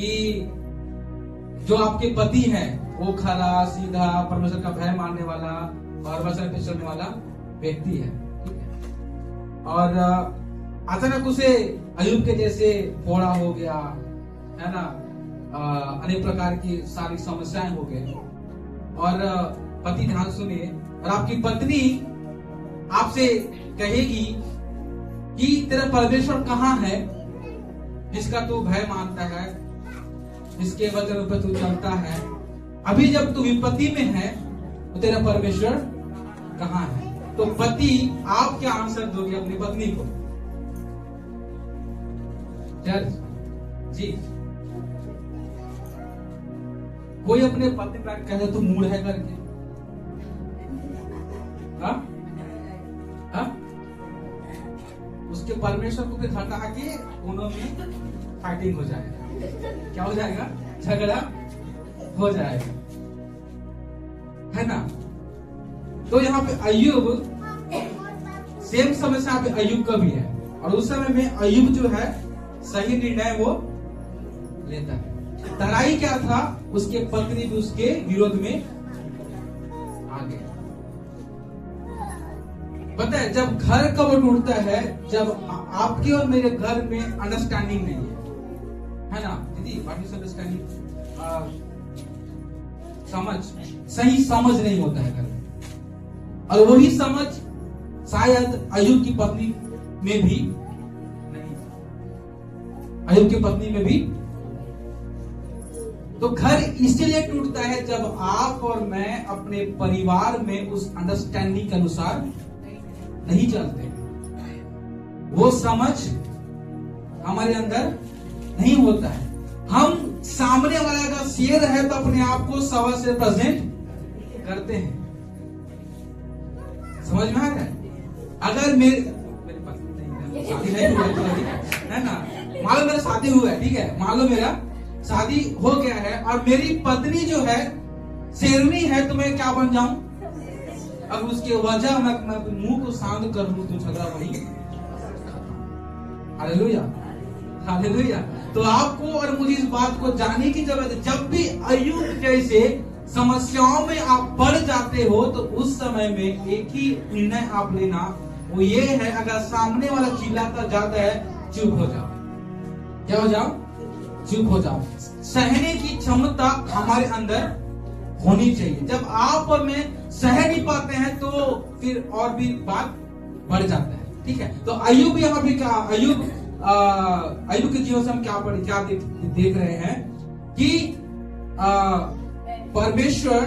कि जो आपके पति है वो खरा, सीधा, परमेश्वर का भय मानने वाला और वचन पे चलने वाला व्यक्ति है, ठीक है, और अचानक उसे अय्यूब के जैसे फोड़ा हो गया है ना, अनेक प्रकार की सारी समस्याएं हो गई, और पति, ध्यान सुनिए, और आपकी पत्नी आपसे कहेगी कि तेरा परमेश्वर कहाँ है जिसका तू भय मानता है, जिसके वचन पर तू चलता है? अभी जब तू विपत्ति में है तो तेरा परमेश्वर कहाँ है? तो पति, आप क्या आंसर दोगे अपनी पत्नी को? चर्च जी, कोई अपने पति का कहे तू मूड है करके, हाँ? हाँ? उसके परमेश्वर को फिर हटा के दोनों में फाइटिंग हो जाएगा। क्या हो जाएगा? झगड़ा हो जाएगा, है ना? तो यहाँ पे अय्यूब, सेम समस्या पे अय्यूब का भी है, और उस समय में अय्यूब जो है सही निर्णय वो लेता है। तराई क्या था? उसके पत्नी भी उसके विरोध में आ गई। पता है, जब घर कब टूटता है? जब आपके और मेरे घर में अंडरस्टैंडिंग नहीं है ना दीदी? What is understanding? समझ, सही समझ नहीं होता है घर में, और वही समझ शायद अय्यूब की पत्नी में भी नहीं, अय्यूब की पत्नी में भी। तो घर इसलिए टूटता है जब आप और मैं अपने परिवार में उस अंडरस्टैंडिंग के अनुसार नहीं चलते, वो समझ हमारे अंदर नहीं होता है। हम सामने वाला का शेर है तो अपने आप को सवा से प्रेजेंट करते हैं। समझ में आ रहा है? अगर मेरी पत्नी शादी नहीं हुई है ना, मान लो मेरा शादी हुआ है, ठीक है, मान लो मेरा शादी हो गया है और मेरी पत्नी जो है शेरनी है, तो मैं क्या बन जाऊं? अब उसके वजह मैं मुंह को शांत कर लूं तो झगड़ा वही। Hallelujah, hallelujah. तो आपको और मुझे इस बात को जानने की जरूरत है, जब भी अय्यूब जैसे समस्याओं में आप पड़ जाते हो तो उस समय में एक ही निर्णय आप लेना, वो ये है, अगर सामने वाला चिल्लाता जाता है, चुप हो जाओ। क्या हो जाओ? चुप हो जाओ। सहने की क्षमता हमारे अंदर होनी चाहिए। जब आप और मैं सह नहीं पाते हैं तो फिर और भी बात बढ़ जाता है, ठीक है। तो अय्यूब यहाँ भी क्या, अय्यूब के जीवन से हम क्या देख रहे हैं कि परमेश्वर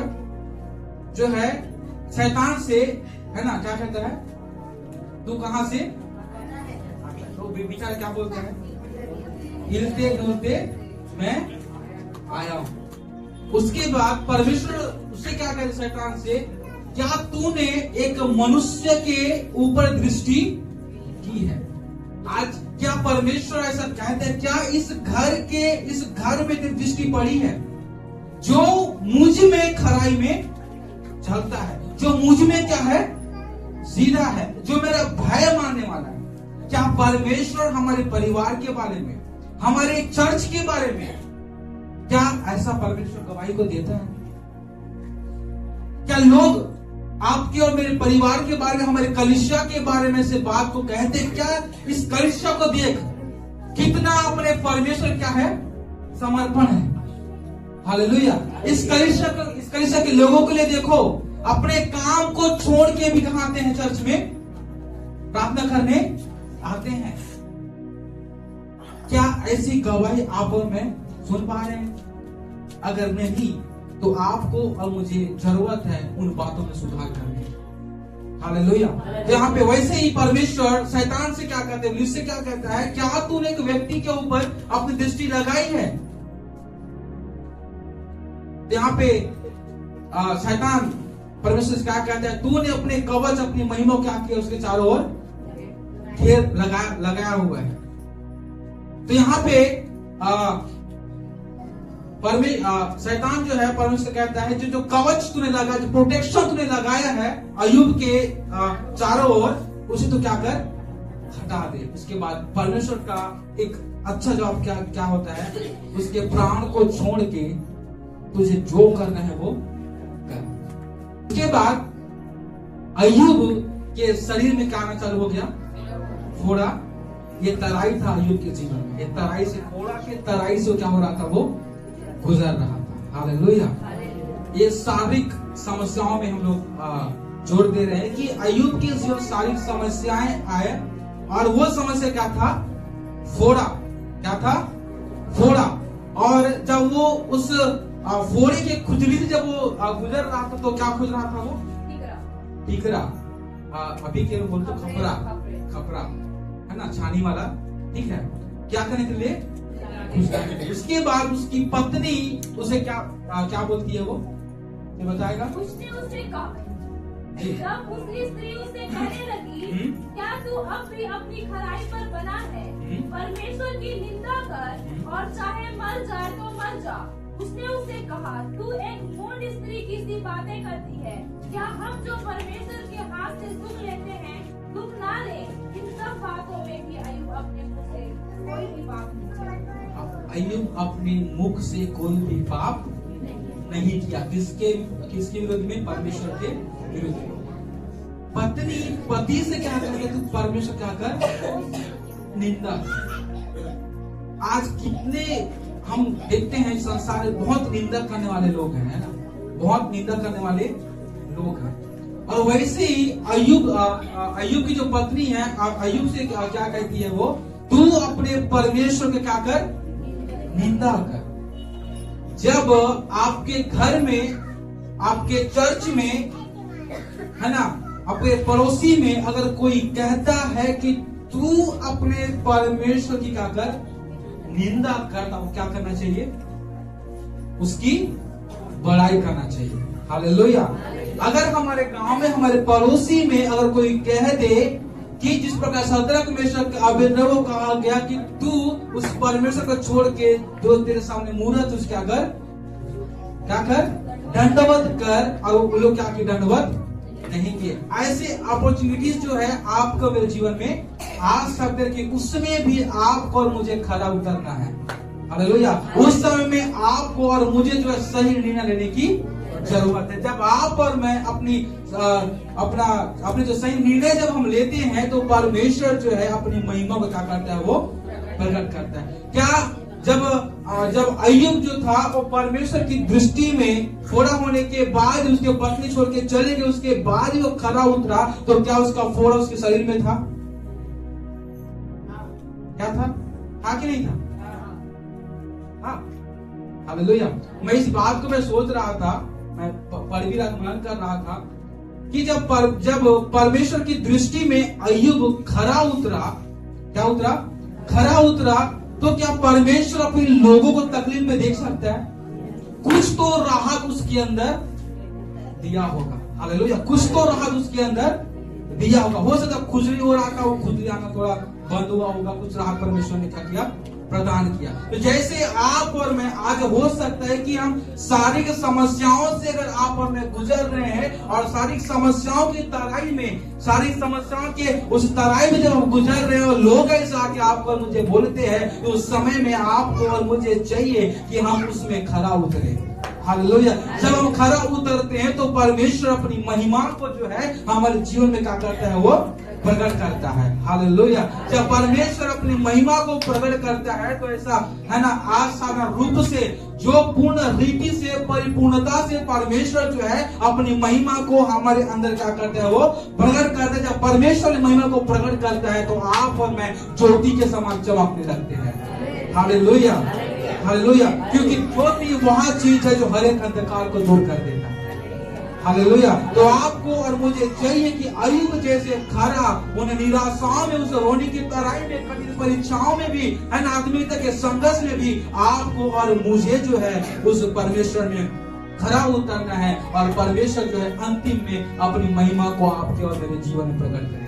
जो है शैतान से, है ना, क्या कहता है? तू कहां से? तो विचार क्या बोलते हैं? हिलते डुलते मैं आया हूं। उसके बाद परमेश्वर उससे क्या कहते? शैतान से, क्या तूने एक मनुष्य के ऊपर दृष्टि की है? आज क्या परमेश्वर ऐसा कहते हैं? क्या इस घर में तेरी दृष्टि पड़ी है? जो मुझ में खराई में चलता है, जो मुझ में क्या है, सीधा है, जो मेरा भय मानने वाला है। क्या परमेश्वर हमारे परिवार के बारे में, हमारे चर्च के बारे में, क्या ऐसा परमेश्वर गवाही को देता है? क्या लोग आपके और मेरे परिवार के बारे में, हमारे कलीसिया के बारे में से बात को कहते हैं? क्या इस कलीसिया को देख कितना अपने परमेश्वर क्या है, समर्पण है। हालेलुया। इस कलीसिया के लोगों के लिए देखो, अपने काम को छोड़ के भी कहां आते हैं? चर्च में प्रार्थना करने आते हैं। क्या ऐसी गवाही आप और मैं सुन पा रहे हैं? अगर नहीं तो आपको और मुझे जरूरत है उन बातों में सुधार करने की। हालेलुया। यहाँ पे वैसे ही परमेश्वर शैतान से क्या कहते हैं, इससे क्या कहता है? क्या तूने एक व्यक्ति के ऊपर अपनी दृष्टि लगाई है? यहाँ पे शैतान परमेश्वर से क्या कहता है? तूने अपने कवच, अपनी महिमा क्या किया, उसके चारों ओर घेर लगाया हुआ है। तो यहाँ पे शैतान जो है परमेश्वर कहता है, जो कवच तूने लगाया, जो प्रोटेक्शन तूने लगाया है अय्यूब के चारों ओर, उसे तो क्या कर, हटा दे। उसके बाद परमेश्वर का एक अच्छा जवाब क्या होता है? उसके प्राण को छोड़ के तुझे जो करना है वो कर। उसके बाद अय्यूब के शरीर में क्या आना चालू हो गया? फोड़ा। ये तराई था अय्यूब के जीवन में। ये तराई से, फोड़ा के तराई से क्या हो रहा था? वो गुजर रहा था। हालेलुया। ये शारीरिक समस्याओं में हम लोग जोड़ दे रहे हैं कि अय्यूब के जीवन शारीरिक समस्याएं आए, और वो समस्या क्या था? फोड़ा। क्या था? फोड़ा। और जब वो उस फोड़े के खुजली से जब वो गुजर रहा था, तो क्या खुज रहा था? वो ठीकरा। अभी के बोलते खपरा है ना, छानी वाला। ठीक है, क्या करने के लिए? उसके बाद उसकी पत्नी उसे क्या बोलती है? वो ये बताएगा। उसने उसे कहा, जब उसकी स्त्री उसे कहने लगी, क्या तू अब भी अपनी खराई पर बना है? परमेश्वर की निंदा कर और चाहे मर जाए तो मर जा। उसने उससे कहा, तू एक मूढ़ स्त्री की सी बातें करती है। क्या हम जो परमेश्वर के हाथ से सुख लेते हैं, दुख ना ले? इन सब बातों में भी अय्यूब अपने मुख से कोई भी पाप नहीं किया। अय्यूब अपने मुख से कोई भी पाप नहीं किया। किसके विरुद्ध में? परमेश्वर के विरुद्ध में। पत्नी पति से क्या करेंगे? तू परमेश्वर क्या कर? निंदा। आज कितने हम देखते हैं संसार में बहुत निंदा करने वाले लोग हैं, है ना, बहुत निंदा करने वाले लोग हैं। और वैसे ही अय्यूब की जो पत्नी है, अय्यूब से क्या कहती है? वो तू अपने परमेश्वर के क्या कर? निंदा कर। जब आपके घर में, आपके चर्च में, है ना, अपने पड़ोसी में अगर कोई कहता है कि तू अपने परमेश्वर की क्या कर? निंदा करता, वो क्या करना चाहिए? उसकी बड़ाई करना चाहिए। हालेलुया। अगर हमारे गांव में, हमारे पड़ोसी में अगर कोई कह दे कि जिस प्रकार शद्रक मेशक अबेदनगो कहा गया कि तू उस परमेश्वर को छोड़ के जो तेरे सामने मूर्त, उसके अगर क्या कर? दंडवत कर। और वो लोग क्या की? दंडवत नहीं किए। ऐसे अपॉर्चुनिटीज जो है आपको मेरे जीवन में आ सकते कि उसमें भी आपको और मुझे खड़ा उतरना है। हालेलुया। उस समय में आपको और मुझे जो है सही निर्णय लेने की जरूरत है। जब आप और मैं अपने जो सही निर्णय जब हम लेते हैं, तो परमेश्वर जो है अपनी महिमा को क्या करता है? वो प्रकट करता है। क्या जब अय्यूब जो था वो परमेश्वर की दृष्टि में फोड़ा होने के बाद उसके पत्नी छोड़ के चले गए, उसके बाद ही वो खड़ा उतरा, तो क्या उसका फोड़ा उसके शरीर में था? क्या था कि नहीं था? हाँ। हालेलुया। मैं इस बात को मैं सोच रहा था, मैं पढ़ भी मनन कर रहा था कि जब परमेश्वर की दृष्टि में अय्यूब खरा उतरा, क्या उतरा? खरा उतरा, तो क्या परमेश्वर अपने लोगों को तकलीफ में देख सकता है? कुछ तो राहत उसके अंदर दिया होगा। हालेलुया। कुछ तो राहत उसके अंदर दिया होगा। हो सकता खुजली हो रहा था, वो खुजली आना थोड़ा बंद हुआ होगा, कुछ राहत परमेश्वर ने क्या किया, प्रदान किया। तो जैसे आप और मैं आज हो सकता है कि हम शारीरिक समस्याओं से अगर आप और मैं गुजर रहे हैं और शारीरिक समस्याओं की तराई में, शारीरिक समस्याओं के उस तराई में जब हम गुजर रहे हैं और लोग ऐसे आके आपको मुझे बोलते हैं, तो उस समय में आपको और मुझे चाहिए कि हम उसमें खरा उतरे। हालेलुया। जब हम खरा उतरते हैं तो परमेश्वर अपनी महिमा को जो है हमारे जीवन में क्या करता है, वो प्रकट करता है। हालेलुया। जब परमेश्वर अपनी महिमा को प्रकट करता है तो ऐसा है ना, असाधारण रूप से जो पूर्ण रीति से, परिपूर्णता से परमेश्वर जो है अपनी महिमा को हमारे अंदर क्या करता है, वो प्रकट करता है। जब परमेश्वर महिमा को प्रकट करता है तो आप और मैं ज्योति के समान चमकने लगते हैं। Hallelujah, hallelujah. क्योंकि ज्योति वहां चीज है जो हर एक अंधकार को दूर कर देता है। हालेलुया। तो आपको और मुझे चाहिए कि अयुब जैसे खरा उन निराशाओं में, उस रोने की तराई में, कठिन परीक्षाओं में भी, है ना, आत्मीयता के संघर्ष में भी आपको और मुझे जो है उस परमेश्वर में खरा उतरना है और परमेश्वर जो है अंतिम में अपनी महिमा को आपके और मेरे जीवन में प्रकट करेगा।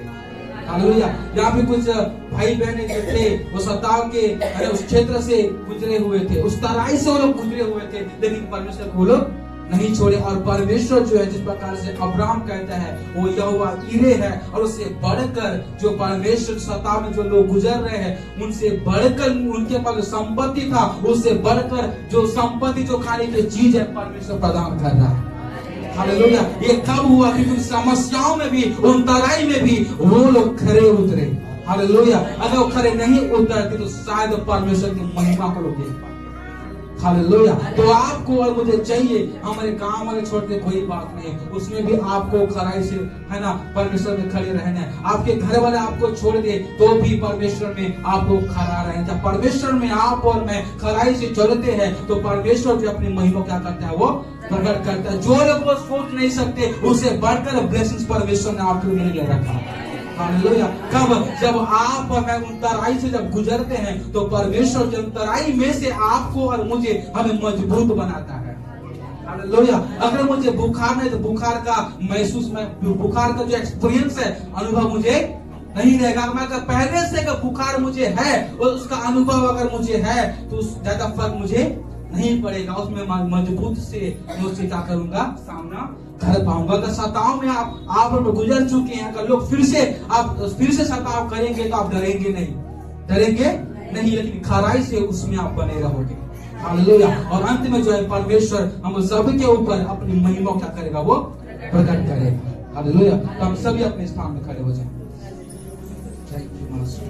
हालेलुया। यहाँ पे कुछ भाई बहने जो थे वो सताव के उस क्षेत्र से गुजरे हुए थे, उस तराई से वो लोग गुजरे हुए थे, लेकिन परमेश्वर को वो लोग नहीं छोड़े। और परमेश्वर जो है जिस प्रकार से अब्राहम कहता है वो यहोवा ईरे है, और उससे बढ़कर जो परमेश्वर सताव में जो लोग गुजर रहे हैं उनसे बढ़कर उनके पास संपत्ति था, उससे बढ़कर जो संपत्ति, जो खाने की चीज है परमेश्वर प्रदान कर रहा है। हालेलुया। ये कब हुआ? क्योंकि समस्याओं में भी, उन तराई में भी वो लोग खरे उतरे। हालेलुया। अगर वो खरे नहीं उतरते तो शायद परमेश्वर की महिमा को लोग देख पाते। हालेलुया। तो आपको और मुझे चाहिए, हमारे काम वाले छोड़ के कोई बात नहीं, उसमें भी आपको खराई से, है ना, परमेश्वर में खड़े रहना है। आपके घर वाले आपको छोड़ दे तो भी परमेश्वर में आपको खड़ा रहना। जब परमेश्वर में आप और मैं खराई से चलते हैं तो परमेश्वर जो अपनी महिमा क्या करता है, वो प्रकट करता है। जो लोग वो सोच नहीं सकते उससे बढ़कर ब्लेसिंग्स परमेश्वर ने आपके लिए मेरे लिए रखा है। हालेलुया। कब? जब आप और मैं उन तराई से जब गुजरते हैं तो परमेश्वर जो तराई में से आपको और मुझे हमें मजबूत बनाता है। हालेलुया। अगर मुझे बुखार नहीं तो बुखार का महसूस, में बुखार का जो एक्सपीरियंस है, अनुभव मुझे नहीं रहेगा। मैं अगर पहले से अगर बुखार मुझे है और उसका अनुभव अगर मुझे है तो ज्यादा फर्क मुझे नहीं पड़ेगा। उसमें मजबूत से मैं उससे क्या करूंगा, सामना कर पाऊंगा। अगर सताव में आप गुजर चुके हैं, अगर लोग फिर से सताव करेंगे तो आप डरेंगे नहीं, लेकिन खराई से उसमें आप बने रहोगे। हालेलुया। और अंत में जो है परमेश्वर हम सबके ऊपर अपनी महिमा क्या करेगा, वो प्रकट करेगा। हालेलुया। तो हम सभी अपने स्थान में खड़े हो जाएं। Thank you master.